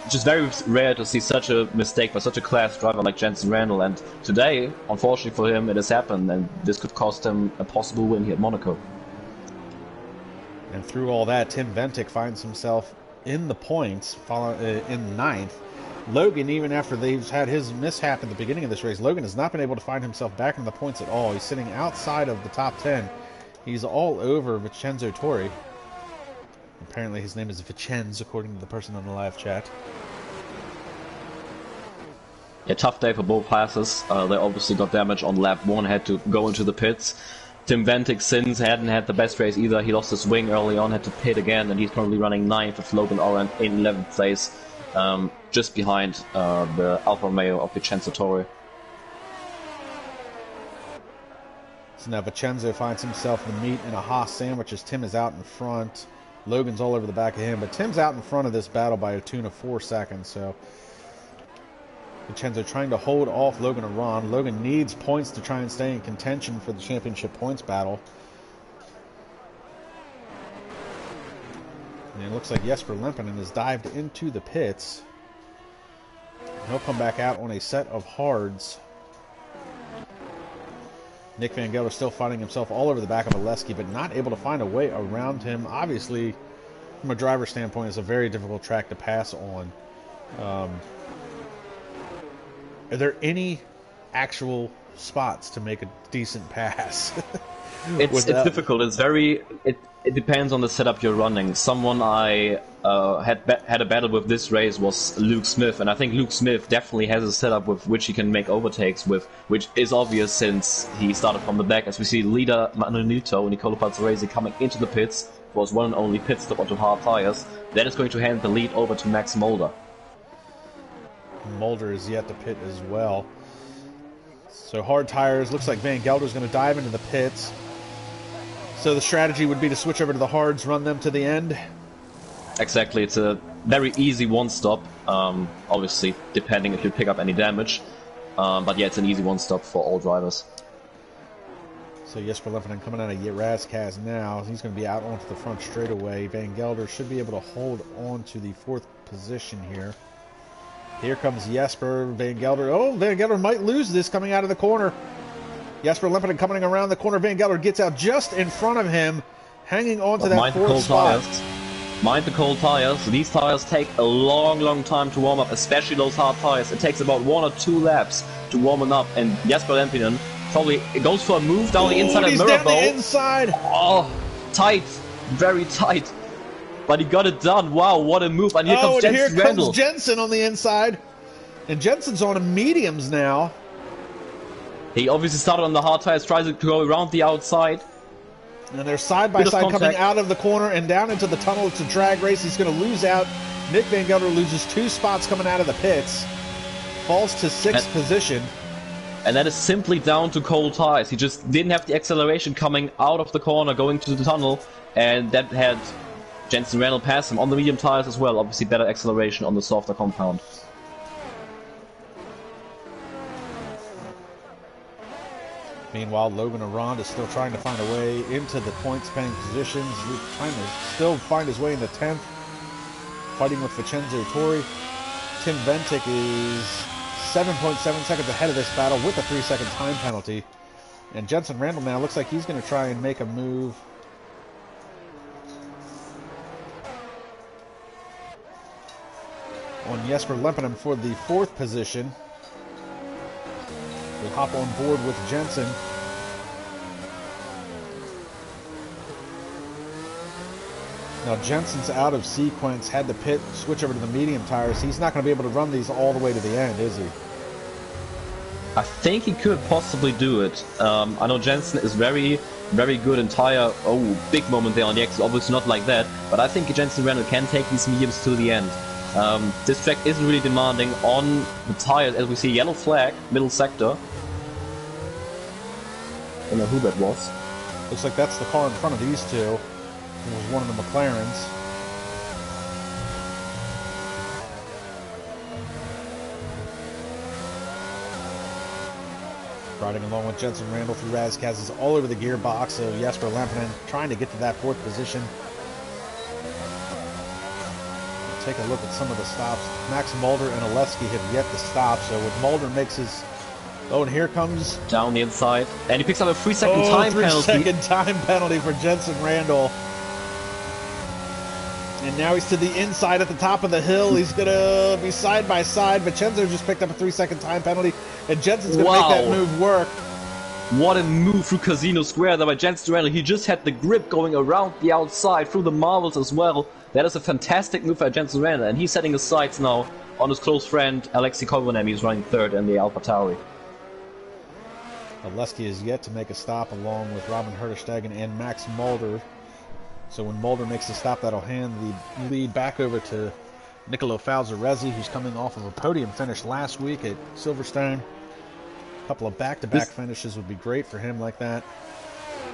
Just very rare to see such a mistake by such a class driver like Jensen Randall, and today, unfortunately for him, it has happened, and this could cost him a possible win here at Monaco. And through all that, Tim Ventic finds himself in the points, in ninth. Logan, even after they've had his mishap at the beginning of this race, Logan has not been able to find himself back in the points at all. He's sitting outside of the top 10. He's all over Vincenzo Torri. Apparently his name is Vicenz, according to the person on the live chat. Yeah, tough day for both classes. They obviously got damage on lap 1, had to go into the pits. Tim Ventic, since hadn't had the best race either, he lost his wing early on, had to pit again, and he's currently running 9th with Logan Oren in 11th place. Just behind the Alfa Romeo of Vincenzo Torri. So now Vicenzo finds himself in the meat in a Haas sandwich as Tim is out in front. Logan's all over the back of him, but Tim's out in front of this battle by a tune of 4 seconds, so Vincenzo trying to hold off Logan and Ron. Logan needs points to try and stay in contention for the championship points battle. And it looks like Jesper Lempinen has dived into the pits. He'll come back out on a set of hards. Nick Van Gelder still finding himself all over the back of Oleski, but not able to find a way around him. Obviously, from a driver's standpoint, it's a very difficult track to pass on. Are there any actual spots to make a decent pass? It's difficult. It's very. It depends on the setup you're running. Someone I had a battle with this race was Luke Smith, and I think Luke Smith definitely has a setup with which he can make overtakes with, which is obvious since he started from the back. As we see, leader Manolito, Nicolo Pazzarese, coming into the pits for his one and only pit stop onto hard tires. That is going to hand the lead over to Max Mulder. Mulder is yet to pit as well. So hard tires. Looks like Van Gelder's going to dive into the pits. So the strategy would be to switch over to the hards, run them to the end? Exactly, it's a very easy one-stop, obviously, depending if you pick up any damage. But yeah, it's an easy one-stop for all drivers. So Jesper Lempinen coming out of Razkaz now. He's going to be out onto the front straightaway. Van Gelder should be able to hold on to the 4th position here. Here comes Jesper. Van Gelder. Oh, Van Gelder might lose this coming out of the corner. Jesper Lempinen coming around the corner. Van Gelder gets out just in front of him, hanging on to that 4th spot. Mind the cold tires. These tires take a long time to warm up, especially those hard tires. It takes about 1 or 2 laps to warm them up, and Jesper Lempinen probably goes for a move down the inside of Mirabo. The inside. Oh, tight, very tight. But he got it done. Wow, what a move! And here comes Jensen Randall. Jensen on the inside, and Jensen's on a mediums now. He obviously started on the hard tires, tries to go around the outside. And they're side by side coming out of the corner and down into the tunnel. It's a drag race. He's going to lose out. Nick Van Gelder loses 2 spots coming out of the pits. Falls to 6th position. And that is simply down to cold tires. He just didn't have the acceleration coming out of the corner, going to the tunnel. And that had Jensen Randall pass him on the medium tires as well. Obviously better acceleration on the softer compound. Meanwhile, Logan Arand is still trying to find a way into the points-paying positions. He's trying to still find his way in the 10th, fighting with Vincenzo Torri. Tim Ventic is 7.7 seconds ahead of this battle with a 3-second time penalty. And Jensen Randall now looks like he's going to try and make a move. On Jesper Lempinen for the 4th position. We'll hop on board with Jensen. Now Jensen's out of sequence, had to pit, switch over to the medium tires. He's not going to be able to run these all the way to the end, is he? I think he could possibly do it. I know Jensen is very good in tire. Oh, big moment there on the exit. Obviously not like that, but I think Jensen Randall can take these mediums to the end. This track isn't really demanding on the tires, as we see yellow flag, middle sector. I don't know who that was. Looks like that's the car in front of these two. It was one of the McLarens. Riding along with Jensen Randall through Razkaz is all over the gearbox, so Jesper Lampinen trying to get to that 4th position. Take a look at some of the stops. Max Mulder and Oleski have yet to stop, so when Mulder makes his... Oh, and here comes... Down the inside. And he picks up a 3-second time penalty. 3-second time penalty for Jensen Randall. And now he's to the inside at the top of the hill. He's going to be side by side. Vincenzo just picked up a 3-second time penalty. And Jensen's going to make that move work. What a move through Casino Square there by Jensen Randall. He just had the grip going around the outside through the marbles as well. That is a fantastic move by Jensen Randall. And he's setting his sights now on his close friend Alexei Kovanem. He's running 3rd in the AlphaTauri. Oleski is yet to make a stop along with Robin Herterstegen and Max Mulder. So when Mulder makes the stop, that'll hand the lead back over to Nicolo Falzarezzi, who's coming off of a podium finish last week at Silverstone. A couple of back-to-back finishes would be great for him like that.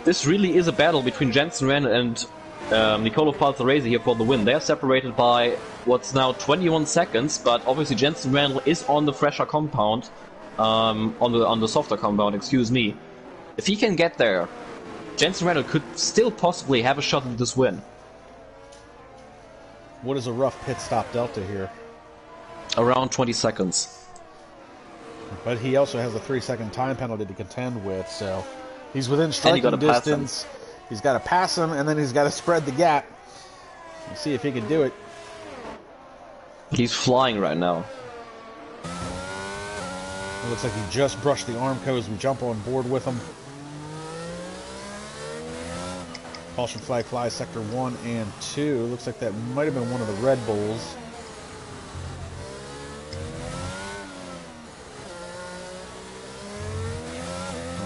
This really is a battle between Jensen Randall and Nicolo Falzarezzi here for the win. They're separated by what's now 21 seconds, but obviously Jensen Randall is on the fresher compound. On the softer compound, excuse me. If he can get there, Jensen Randall could still possibly have a shot at this win. What is a rough pit stop delta here? Around 20 seconds. But he also has a 3-second time penalty to contend with, so he's within striking distance. He's got to pass him, and then he's got to spread the gap. Let's see if he can do it. He's flying right now. It looks like he just brushed the Armco as we jump on board with him. Caution flag flies sector 1 and 2. Looks like that might have been one of the Red Bulls.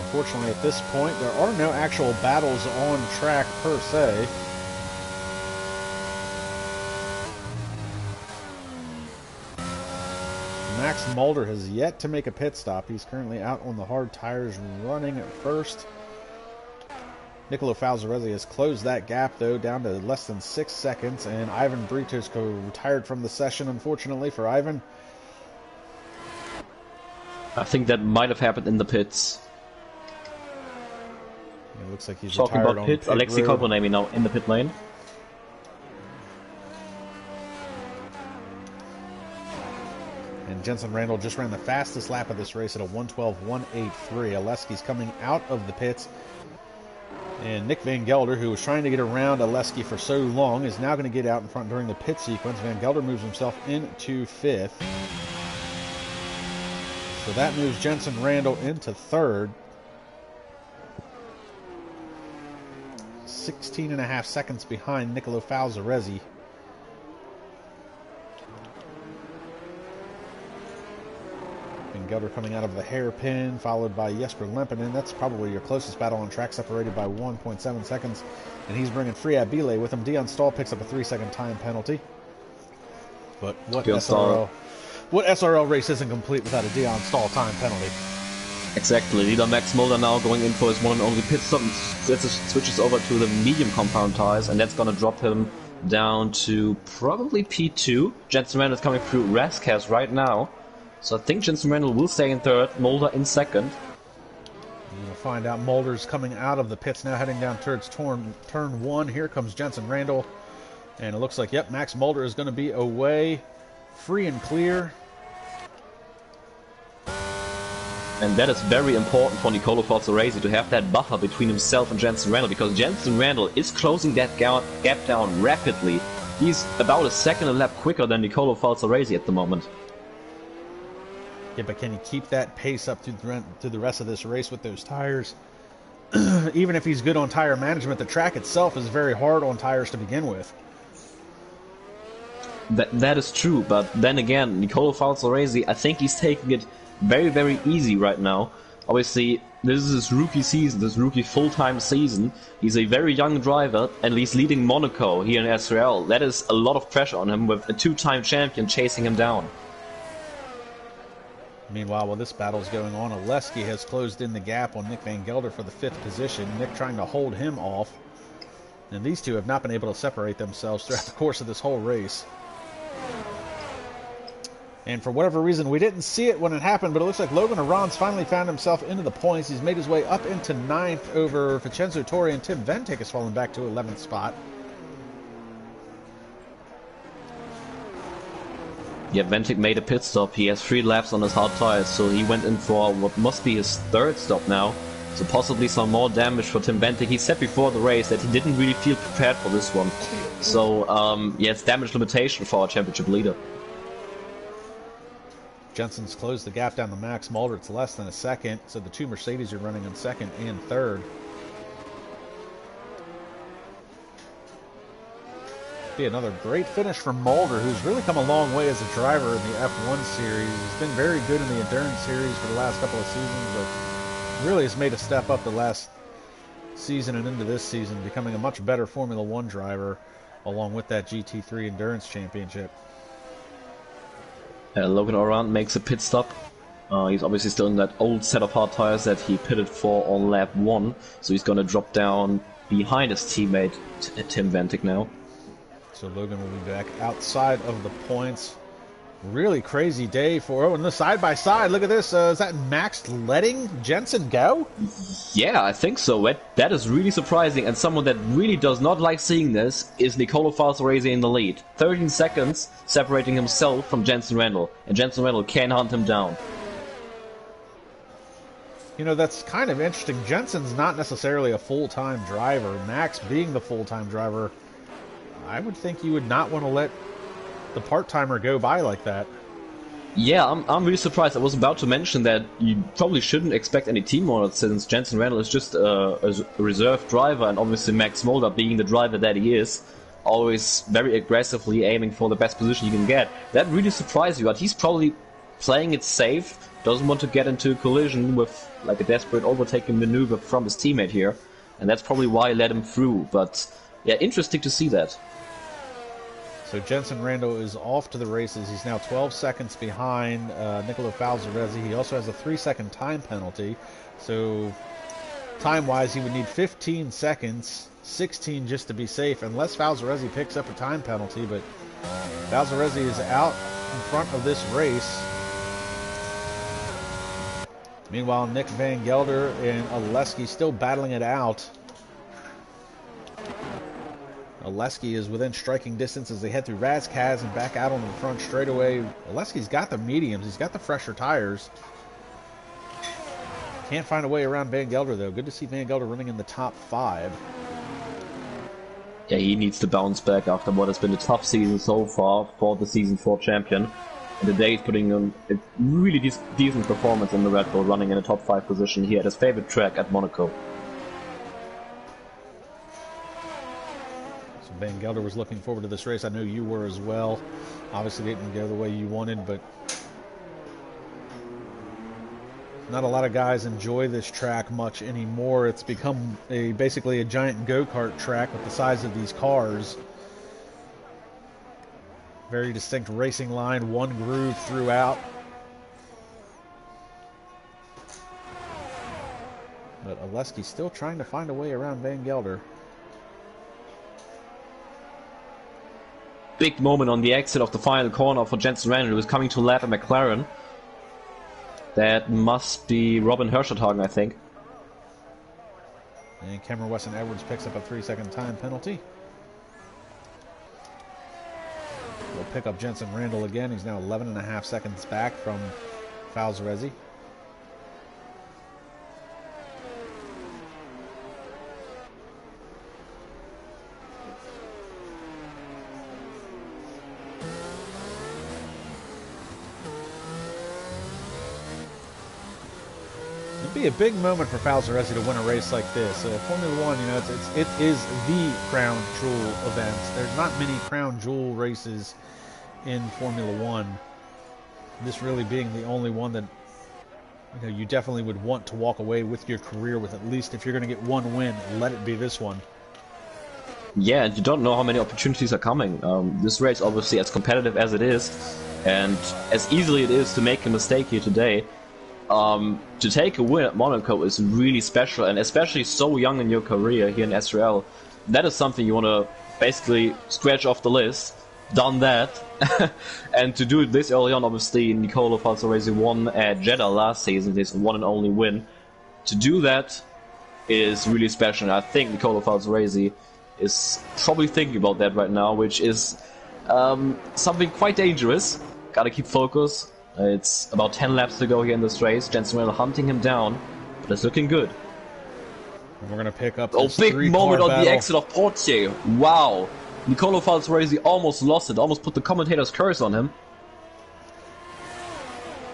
Unfortunately, at this point, there are no actual battles on track per se. Max Mulder has yet to make a pit stop. He's currently out on the hard tires running at first. Nicolo Falzarezzi has closed that gap, though, down to less than 6 seconds. And Ivan Britosko retired from the session, unfortunately, for Ivan. I think that might have happened in the pits. It looks like he's talking retired about pits. Alexei Kovanem now in the pit lane. And Jensen Randall just ran the fastest lap of this race at a 1:12.183. Oleski's coming out of the pits. And Nick Van Gelder, who was trying to get around Oleski for so long, is now going to get out in front during the pit sequence. Van Gelder moves himself into 5th. So that moves Jensen Randall into 3rd. 16.5 seconds behind Nicolo Falzarezzi. Van Gelder coming out of the hairpin, followed by Jesper Lampinen. That's probably your closest battle on track, separated by 1.7 seconds. And he's bringing Free Abile with him. Dion Stahl picks up a 3-second time penalty. But what SRL race isn't complete without a Dion Stahl time penalty? Exactly. Leader Max Mulder now going in for his one and only pit stop. That switches over to the medium compound tires, and that's going to drop him down to probably P2. Jensen Randall is coming through Razkaz right now. So I think Jensen Randall will stay in 3rd, Mulder in 2nd. We'll find out. Mulder's coming out of the pits now, heading down towards turn 1. Here comes Jensen Randall. And it looks like, yep, Max Mulder is going to be away, free and clear. And that is very important for Nicolo Falzarezzi to have that buffer between himself and Jensen Randall, because Jensen Randall is closing that gap down rapidly. He's about a second a lap quicker than Nicolo Falzarezzi at the moment. Yeah, but can he keep that pace up through the rest of this race with those tires? Even if he's good on tire management, the track itself is very hard on tires to begin with. That is true, but then again, Nicolo Falzarezzi, I think he's taking it very, very easy right now. Obviously, this is his rookie season, this rookie full-time season. He's a very young driver, and he's leading Monaco here in SRL. That is a lot of pressure on him with a 2-time champion chasing him down. Meanwhile, while this battle is going on, Oleski has closed in the gap on Nick Van Gelder for the 5th position. Nick trying to hold him off. And these two have not been able to separate themselves throughout the course of this whole race. And for whatever reason, we didn't see it when it happened, but it looks like Logan Aron's finally found himself into the points. He's made his way up into 9th over Vincenzo Torre, and Tim Ventic has fallen back to 11th spot. Yeah, Ventic made a pit stop. He has 3 laps on his hard tires, so he went in for what must be his 3rd stop now. So possibly some more damage for Tim Ventic. He said before the race that he didn't really feel prepared for this one. So, yeah, it's damage limitation for our championship leader. Jensen's closed the gap down to Max Mulder. It's less than a second, so the 2 Mercedes are running in 2nd and 3rd. Be another great finish from Mulder, who's really come a long way as a driver in the F1 series. He's been very good in the Endurance series for the last couple of seasons, but really has made a step up the last season and into this season, becoming a much better Formula 1 driver, along with that GT3 Endurance Championship. Logan Aron makes a pit stop. He's obviously still in that old set of hard tires that he pitted for on lap 1, so he's going to drop down behind his teammate Tim Ventic now. So Logan will be back outside of the points. Really crazy day for... Oh, and the side-by-side, look at this. Is that Max letting Jensen go? Yeah, I think so. That is really surprising, and someone that really does not like seeing this is Nicola Falzarese in the lead. 13 seconds separating himself from Jensen Randall, and Jensen Randall can hunt him down. You know, that's kind of interesting. Jensen's not necessarily a full-time driver. Max being the full-time driver, I would think you would not want to let the part-timer go by like that. Yeah, I'm really surprised. I was about to mention that you probably shouldn't expect any team orders since Jensen Randall is just a reserve driver, and obviously Max Mulder, being the driver that he is, always very aggressively aiming for the best position he can get. That really surprised you, but he's probably playing it safe, doesn't want to get into a collision with like a desperate overtaking maneuver from his teammate here, and that's probably why he let him through. But yeah, interesting to see that. So Jensen Randall is off to the races. He's now 12 seconds behind Nicola Falzarese. He also has a 3-second time penalty. So time-wise, he would need 15 seconds, 16 just to be safe, unless Falzarese picks up a time penalty. But Falzarese is out in front of this race. Meanwhile, Nick Van Gelder and Oleski still battling it out. Oleski is within striking distance as they head through Razkaz and back out on the front straightaway. Oleski's got the mediums. He's got the fresher tires. Can't find a way around Van Gelder, though. Good to see Van Gelder running in the top 5. Yeah, he needs to bounce back after what has been a tough season so far for the Season 4 champion. And today he's putting on a really decent performance in the Red Bull, running in a top 5 position here at his favorite track at Monaco. Van Gelder was looking forward to this race. I know you were as well. Obviously didn't go the way you wanted, but not a lot of guys enjoy this track much anymore. It's become basically a giant go-kart track with the size of these cars. Very distinct racing line, one groove throughout. But Oleski still trying to find a way around Van Gelder. Big moment on the exit of the final corner for Jensen Randall, who is coming to lap at McLaren. That must be Robin Herschertagen, I think. And Cameron Weston Edwards picks up a 3-second time penalty. We'll pick up Jensen Randall again. He's now 11.5 seconds back from Falzarese. Be a big moment for Falzarese to win a race like this. Formula One, you know, it is the crown jewel event. There's not many crown jewel races in Formula One. This really being the only one that, you know, you definitely would want to walk away with your career with. At least if you're going to get one win, let it be this one. Yeah, and you don't know how many opportunities are coming. This race, obviously, as competitive as it is, and as easily it is to make a mistake here today. To take a win at Monaco is really special, and especially so young in your career here in SRL, that is something you want to basically scratch off the list. done that. And to do it this early on, obviously, Nicola Falzaresi won at Jeddah last season, his one and only win. To do that is really special, and I think Nicola Falzaresi is probably thinking about that right now, which is something quite dangerous. Gotta keep focus. It's about 10 laps to go here in this race. Jensen Randall hunting him down, but it's looking good. And we're gonna pick up this big moment on the exit of Portier. Wow. Nicola Falzaresi almost lost it, almost put the commentator's curse on him.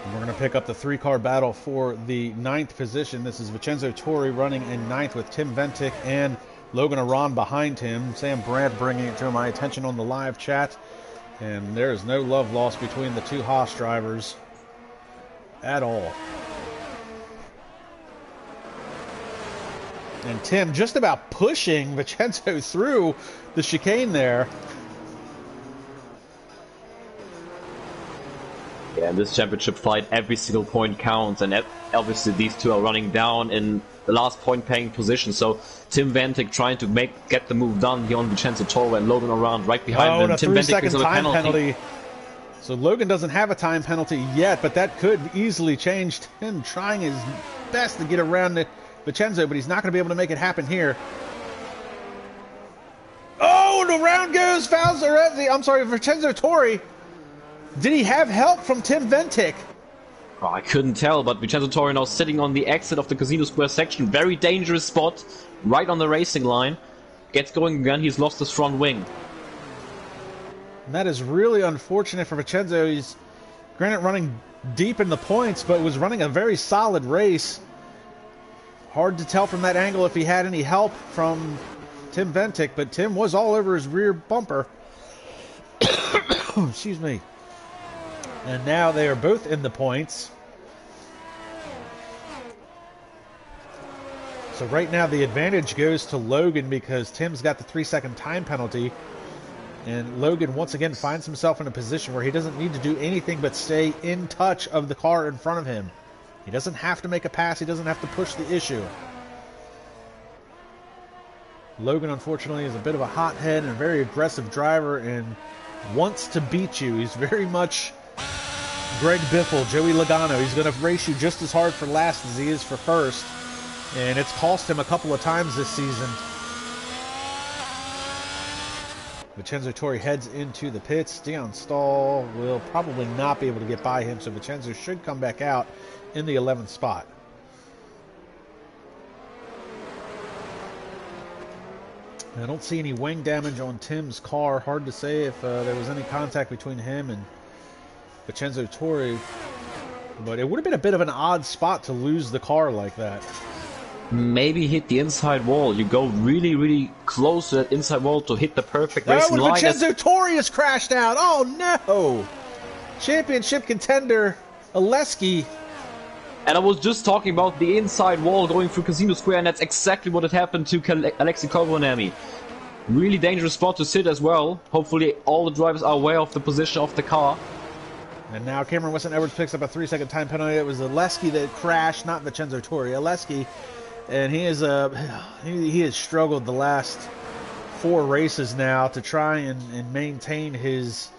And we're going to pick up the 3-car battle for the 9th position. This is Vincenzo Torri running in 9th with Tim Ventic and Logan Aron behind him. Sam Brandt bringing it to my attention on the live chat. And there is no love lost between the two Haas drivers at all. And Tim just about pushing Vincenzo through the chicane there. Yeah, in this championship fight, every single point counts, and obviously these two are running down in the last point-paying position. So Tim Ventic trying to get the move done here on Vincenzo Torri and Logan around right behind him. And a Tim Ventic is a time penalty. So Logan doesn't have a time penalty yet, but that could easily change. Tim trying his best to get around Vincenzo, but he's not going to be able to make it happen here. Oh, and around goes Vincenzo Torri. Did he have help from Tim Ventic? Oh, I couldn't tell, but Vincenzo Torri now sitting on the exit of the Casino Square section. Very dangerous spot, right on the racing line. Gets going again, he's lost his front wing. And that is really unfortunate for Vincenzo. He's, granted, running deep in the points, but was running a very solid race. Hard to tell from that angle if he had any help from Tim Ventic, but Tim was all over his rear bumper. Excuse me. And now they are both in the points. So right now the advantage goes to Logan because Tim's got the 3-second time penalty. And Logan once again finds himself in a position where he doesn't need to do anything but stay in touch of the car in front of him. He doesn't have to make a pass. He doesn't have to push the issue. Logan, unfortunately, is a bit of a hothead and a very aggressive driver and wants to beat you. He's very much Greg Biffle, Joey Logano. He's going to race you just as hard for last as he is for first. And it's cost him a couple of times this season. Vincenzo Torri heads into the pits. Dion Stahl will probably not be able to get by him, so Vincenzo should come back out in the 11th spot. I don't see any wing damage on Tim's car. Hard to say if there was any contact between him and Vincenzo Torri. But it would have been a bit of an odd spot to lose the car like that. Maybe hit the inside wall. You go really, really close to that inside wall to hit the perfect racing line. Vincenzo Torri has crashed out. Oh, no. Championship contender Oleski. And I was just talking about the inside wall going through Casino Square, and that's exactly what had happened to Alexei Kovronemi. Really dangerous spot to sit as well. Hopefully all the drivers are aware of the position of the car. And now Cameron Weston-Edwards picks up a 3-second time penalty. It was Oleski that crashed, not Vincenzo Torri. Oleski, and he has struggled the last 4 races now to try and maintain his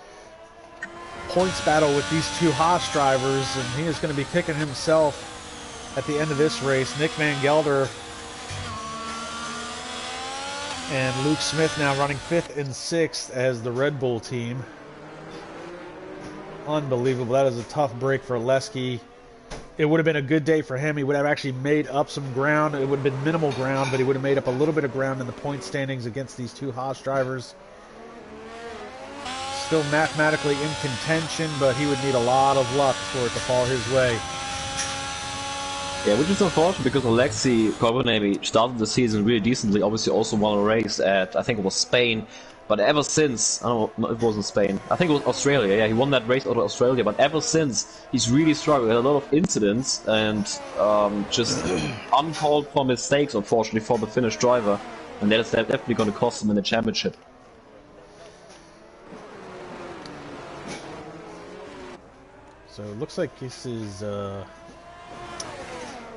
points battle with these two Haas drivers, and he is going to be kicking himself at the end of this race. Nick Van Gelder and Luke Smith now running 5th and 6th as the Red Bull team. Unbelievable. That is a tough break for Oleski. It would have been a good day for him. He would have actually made up some ground. It would have been minimal ground, but he would have made up a little bit of ground in the point standings against these two Haas drivers. Still mathematically in contention, but he would need a lot of luck for it to fall his way. Yeah, which is unfortunate because Alexei Kovronemi started the season really decently. Obviously also won a race at, I think it was Spain. But ever since, I don't know, it wasn't Spain. I think it was Australia. Yeah, he won that race out of Australia. But ever since, he's really struggled. He had a lot of incidents and just uncalled for mistakes, unfortunately, for the Finnish driver. And that is definitely going to cost him in the championship. So it looks like this is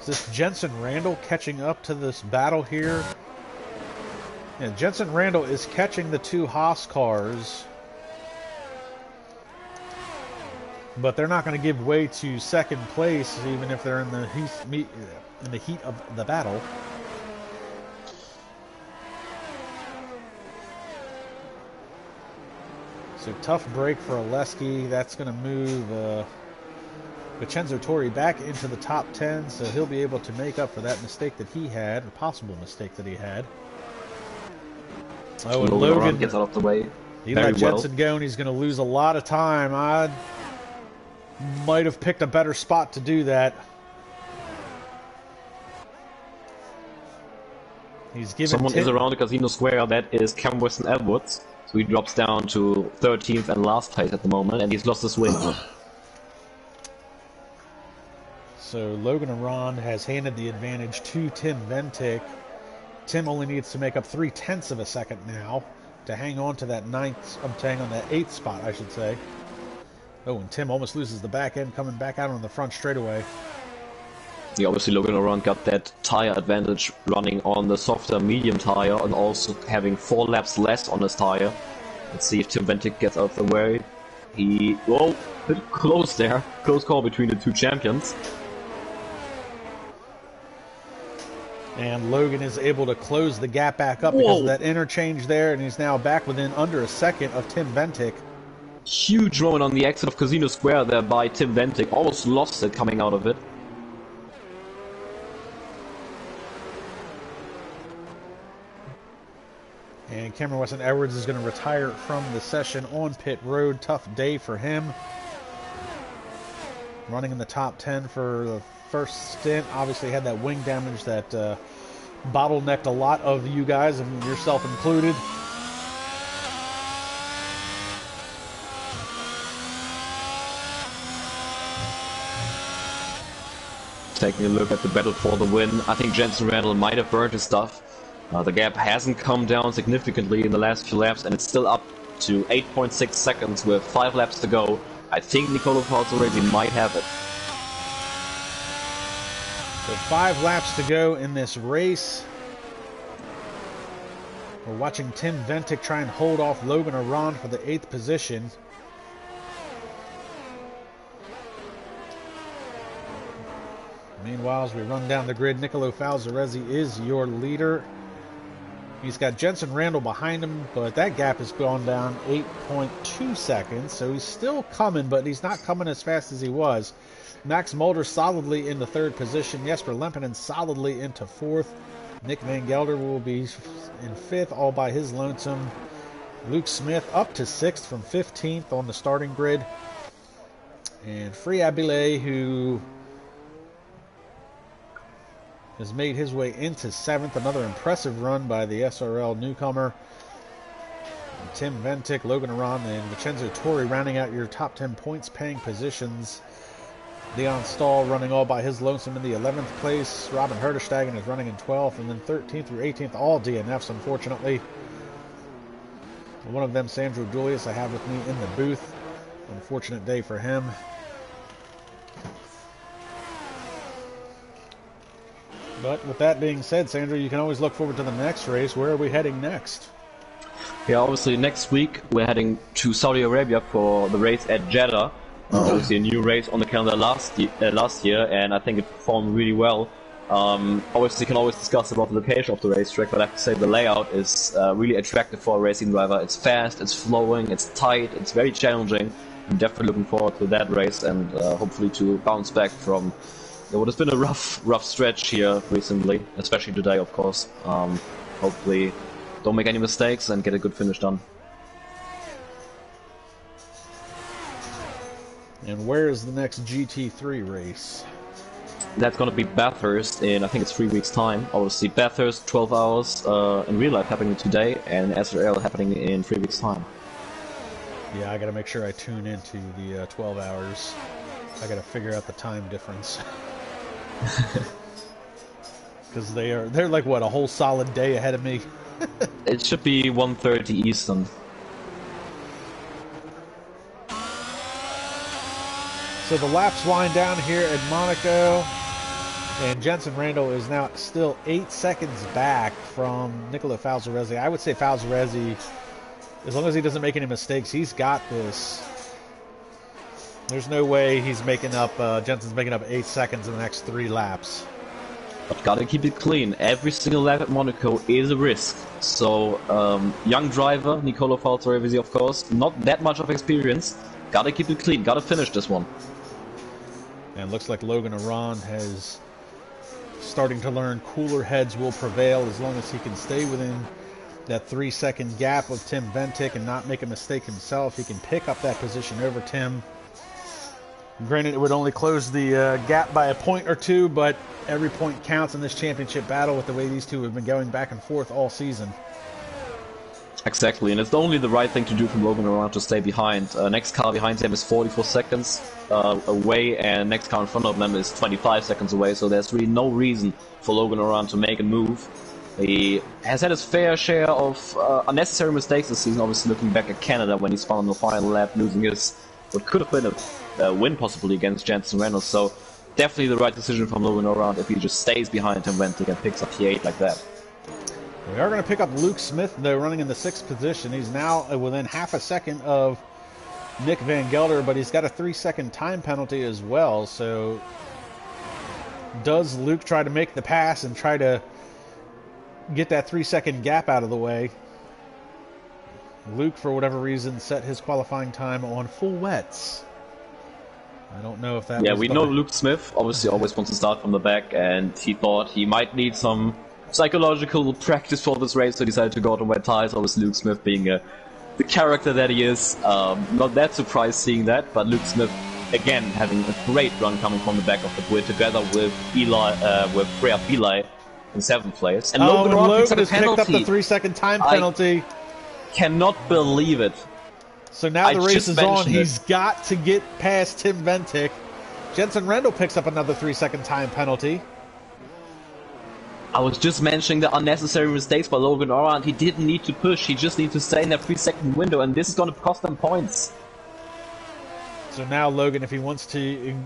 this Jensen Randall catching up to this battle here. And Jensen Randall is catching the two Haas cars. but they're not going to give way to second place, even if they're in the heat of the battle. So tough break for Oleski. That's going to move Vincenzo Torri back into the top 10, so he'll be able to make up for that mistake that he had, a possible mistake that he had. Oh, and Logan gets out of the way. He let Jensen go, and he's going to lose a lot of time. I might have picked a better spot to do that. He's given someone is around the casino square. That is Cam Weston Edwards. So he drops down to 13th and last place at the moment, and he's lost his win. So Logan Aron has handed the advantage to Tim Ventic. Tim only needs to make up 0.3 of a second now to hang on to that that 8th spot, I should say. Oh, and Tim almost loses the back end, coming back out on the front straightaway. Yeah, obviously Logan Aron got that tire advantage running on the softer medium tire and also having 4 laps less on his tire. Let's see if Tim Ventic gets out of the way. Whoa, bit close there. Close call between the two champions. And Logan is able to close the gap back up because of that interchange there, and he's now back within under a second of Tim Ventic. Huge moment on the exit of Casino Square there by Tim Ventic. Almost lost it coming out of it. And Cameron Weston Edwards is going to retire from the session on pit road. Tough day for him. Running in the top 10 for the first stint. Obviously had that wing damage that bottlenecked a lot of you guys, and yourself included. Taking a look at the battle for the win, I think Jensen Randall might have burned his stuff. The gap hasn't come down significantly in the last few laps, and it's still up to 8.6 seconds with 5 laps to go. I think Nicolo Falzaresi might have it. So 5 laps to go in this race. We're watching Tim Ventic try and hold off Logan Aron for the 8th position. Meanwhile, as we run down the grid, Nicolo Falzaresi is your leader. He's got Jensen Randall behind him, but that gap has gone down 8.2 seconds, so he's still coming, but he's not coming as fast as he was. Max Mulder solidly in the 3rd position. Jesper Lempinen solidly into 4th. Nick Van Gelder will be in 5th, all by his lonesome. Luke Smith up to 6th from 15th on the starting grid. And Free Abile, who has made his way into 7th. Another impressive run by the SRL newcomer. And Tim Ventic, Logan Aron, and Vincenzo Torri rounding out your top 10 points paying positions. Leon Stahl running all by his lonesome in the 11th place. Robin Herderstagen is running in 12th, and then 13th through 18th, all DNFs, unfortunately. One of them, Sandro Julius, I have with me in the booth. Unfortunate day for him. But with that being said, Sandro, you can always look forward to the next race. Where are we heading next? Yeah, obviously next week we're heading to Saudi Arabia for the race at Jeddah. Obviously a new race on the calendar last year, and I think it performed really well. Obviously you can always discuss about the location of the racetrack, but I have to say the layout is really attractive for a racing driver. It's fast, it's flowing, it's tight, it's very challenging. I'm definitely looking forward to that race, and hopefully to bounce back from what has been a rough stretch here recently, especially today, of course. Hopefully don't make any mistakes and get a good finish done. And where is the next GT3 race? That's going to be Bathurst in, I think it's 3 weeks' time. Obviously Bathurst, 12 hours in real life happening today, and SRL happening in 3 weeks' time. Yeah, I got to make sure I tune into the 12 hours. I got to figure out the time difference. Because they're like, what, a whole solid day ahead of me? It should be 1:30 Eastern. So the laps wind down here at Monaco, and Jensen Randall is now still 8 seconds back from Nicolo Falzaresi. I would say Falzaresi, as long as he doesn't make any mistakes, he's got this. There's no way he's making up, Jensen's making up 8 seconds in the next 3 laps. But gotta keep it clean. Every single lap at Monaco is a risk. So, young driver, Nicolo Falzaresi, of course, not that much of experience. Gotta keep it clean, gotta finish this one. And looks like Logan Aron has starting to learn cooler heads will prevail as long as he can stay within that 3-second gap of Tim Ventic and not make a mistake himself. He can pick up that position over Tim. Granted, it would only close the gap by a point or two, but every point counts in this championship battle with the way these two have been going back and forth all season. Exactly, and it's only the right thing to do from Logan Aron to stay behind. Next car behind him is 44 seconds away, and next car in front of them is 25 seconds away, so there's really no reason for Logan Aron to make a move. He has had his fair share of unnecessary mistakes this season, obviously looking back at Canada when he spun on the final lap, losing his what could have been a win possibly against Jensen Reynolds, so definitely the right decision from Logan Aron if he just stays behind him Ventic and picks up P8 like that. We are going to pick up Luke Smith, though, running in the 6th position. He's now within half a second of Nick Van Gelder, but he's got a 3-second time penalty as well. So does Luke try to make the pass and try to get that 3-second gap out of the way? Luke, for whatever reason, set his qualifying time on full wets. I don't know if that Yeah, we know Luke Smith obviously always wants to start from the back, and he thought he might need some psychological practice for this race, so decided to go on wet tires. Obviously Luke Smith being the character that he is, not that surprised seeing that, but Luke Smith again having a great run coming from the back of the grid together with Freya Pillai in 7th place. And Logan has picked up the 3-second time penalty. I cannot believe it. So now the race is on. He's got to get past Tim Ventic. Jensen Rendell picks up another 3-second time penalty. I was just mentioning the unnecessary mistakes by Logan Aron. He didn't need to push. He just needs to stay in that 3-second window, and this is going to cost them points. So now Logan, if he wants to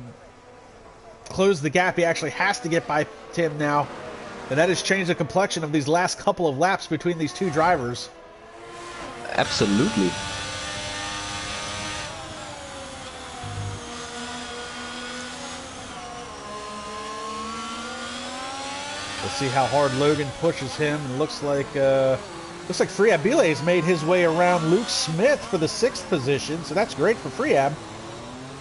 close the gap, he actually has to get by Tim now. And that has changed the complexion of these last couple of laps between these two drivers. Absolutely. We'll see how hard Logan pushes him. And looks like Freya Bile has made his way around Luke Smith for the 6th position, so that's great for Freya.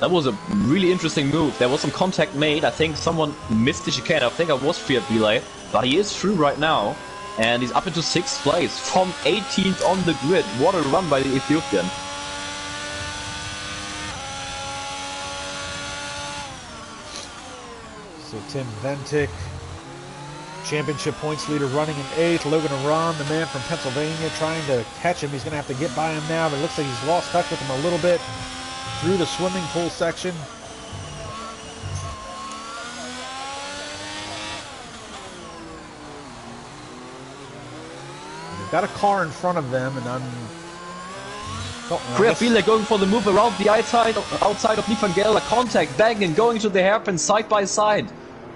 That was a really interesting move. There was some contact made. I think someone missed the chicane. I think it was Freya Bile, but he is through right now, and he's up into 6th place from 18th on the grid. What a run by the Ethiopian. So Tim Ventic, championship points leader, running in 8th. Logan Aron, the man from Pennsylvania, trying to catch him. He's going to have to get by him now, but it looks like he's lost touch with him a little bit through the swimming pool section. And they've got a car in front of them, and Freya Bile going for the move around the outside of Nick Van Gelder. Contact, banging, going to the hairpin side by side.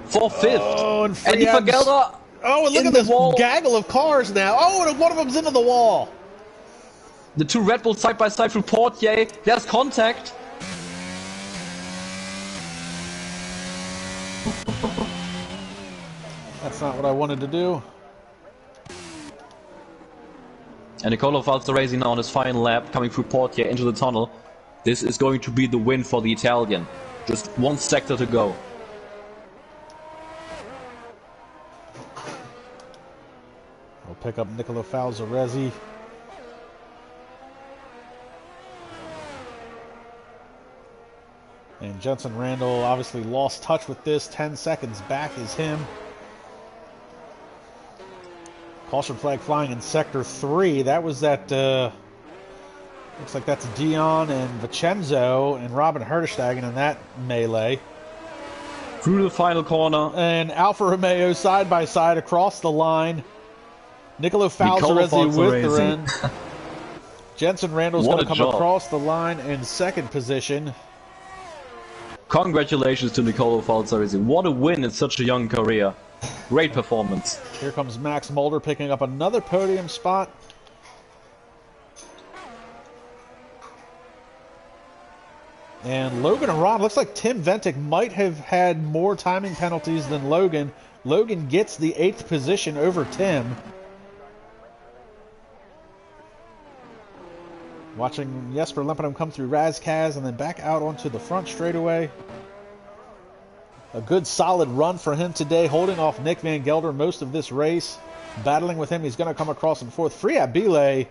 For 5th. Oh, and Nick Van Gelder. Oh, and look at this gaggle of cars now. Oh, and one of them's into the wall. The two Red Bulls side by side through Portier. There's contact. That's not what I wanted to do. And Nicolo Falzaresi now on his final lap, coming through Portier into the tunnel. This is going to be the win for the Italian. Just one sector to go. We'll pick up Nicolo Falzaresi. And Jensen Randall obviously lost touch with this. 10 seconds back is him. Caution flag flying in Sector 3. That was that, looks like that's Dion and Vincenzo and Robin Herdestegen in that melee. Through the final corner. And Alfa Romeo side by side across the line. Nicolo Falzaresi with the run. Jensen Randall's going to come across the line in 2nd position. Congratulations to Nicolo Falzaresi. What a win in such a young career. Great performance. Here comes Max Mulder picking up another podium spot. And Logan and Ron, looks like Tim Ventic might have had more timing penalties than Logan. Logan gets the 8th position over Tim. Watching Jesper Lempenum come through Razkaz and then back out onto the front straightaway. A good solid run for him today, holding off Nick Van Gelder most of this race. Battling with him, he's going to come across in 4th. Free Bile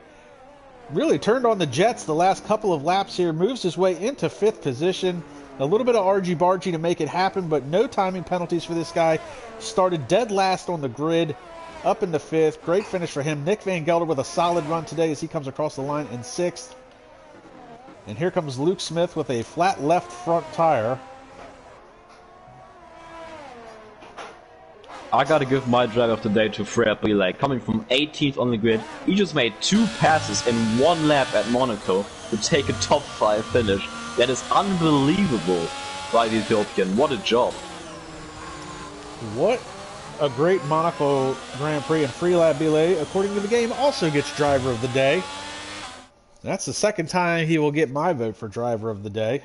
really turned on the jets the last couple of laps here, moves his way into 5th position. A little bit of argy-bargy to make it happen, but no timing penalties for this guy. Started dead last on the grid, up into 5th. Great finish for him. Nick Van Gelder with a solid run today as he comes across the line in 6th. And here comes Luke Smith with a flat left front tire. I gotta give my driver of the day to Fred Bile. Coming from 18th on the grid, he just made 2 passes in 1 lap at Monaco to take a top 5 finish. That is unbelievable by the Ethiopian. What a job. What a great Monaco Grand Prix. And Free Bile, according to the game, also gets driver of the day. That's the 2nd time he will get my vote for driver of the day.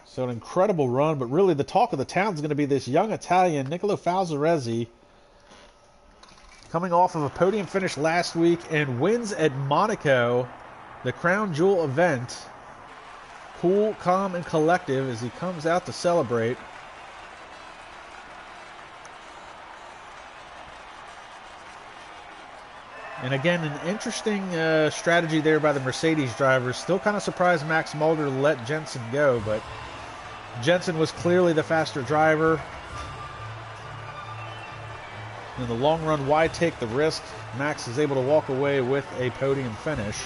So an incredible run, but really the talk of the town is going to be this young Italian, Nicolo Falzaresi, coming off of a podium finish last week and wins at Monaco, the Crown Jewel event. Cool, calm, and collective as he comes out to celebrate. And again, an interesting strategy there by the Mercedes drivers. Still kind of surprised Max Mulder to let Jensen go, but Jensen was clearly the faster driver. In the long run, why take the risk? Max is able to walk away with a podium finish.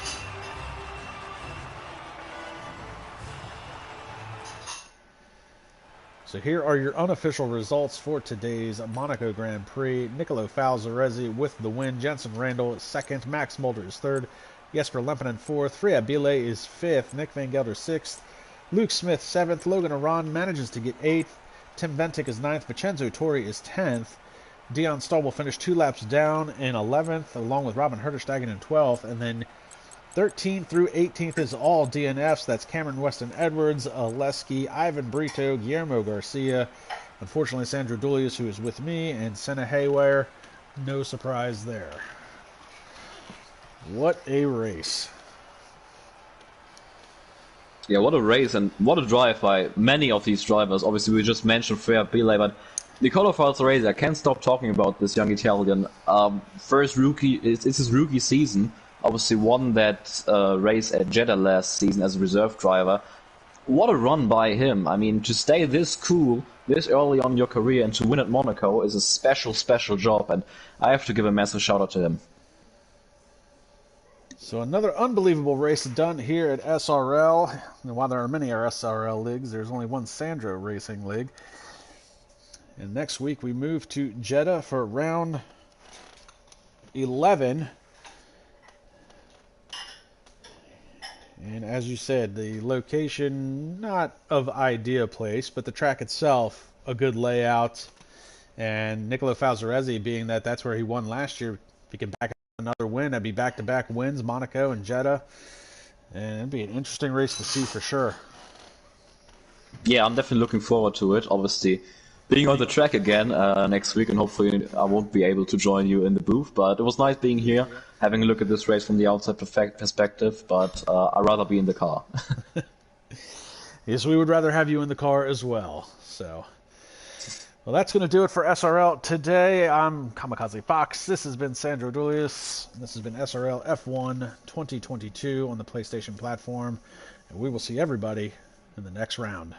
So here are your unofficial results for today's Monaco Grand Prix. Nicolo Falzaresi with the win. Jensen Randall is 2nd. Max Mulder is 3rd. Jesper Lempenum 4th. Free Bile is 5th. Nick Van Gelder 6th. Luke Smith 7th. Logan Aron manages to get 8th. Tim Ventic is 9th. Vincenzo Torri is 10th. Dion Stahl will finish 2 laps down in 11th, along with Robin Herterstegen in 12th. And then 13th through 18th is all DNFs. That's Cameron Weston Edwards, Oleski, Ivan Brito, Guillermo Garcia. Unfortunately, Sandro Dulius, who is with me, and Senna Haywire. No surprise there. What a race. Yeah, what a race and what a drive by many of these drivers. Obviously, we just mentioned Free Bile, but Nicolo Falzaresi, I can't stop talking about this young Italian. First rookie, it's his rookie season. Obviously won that race at Jeddah last season as a reserve driver. What a run by him. I mean, to stay this cool this early on in your career and to win at Monaco is a special, special job, and I have to give a massive shout out to him. So another unbelievable race done here at SRL. And while there are many SRL leagues, there's only one Sandro Racing League. And next week we move to Jeddah for round 11. And as you said, the location, not of idea place, but the track itself, a good layout. And Nicolo Falzaresi, being that that's where he won last year, if he can back up another win, that'd be back-to-back wins, Monaco and Jeddah. And it'd be an interesting race to see for sure. Yeah, I'm definitely looking forward to it. Obviously, being on the track again next week, and hopefully I won't be able to join you in the booth. But it was nice being here, having a look at this race from the outside perspective. But I'd rather be in the car. Yes, we would rather have you in the car as well. So, well, that's going to do it for SRL today. I'm KAMIKAZE-FOX. This has been Sandro Dulius. This has been SRL F1 2022 on the PlayStation platform. And we will see everybody in the next round.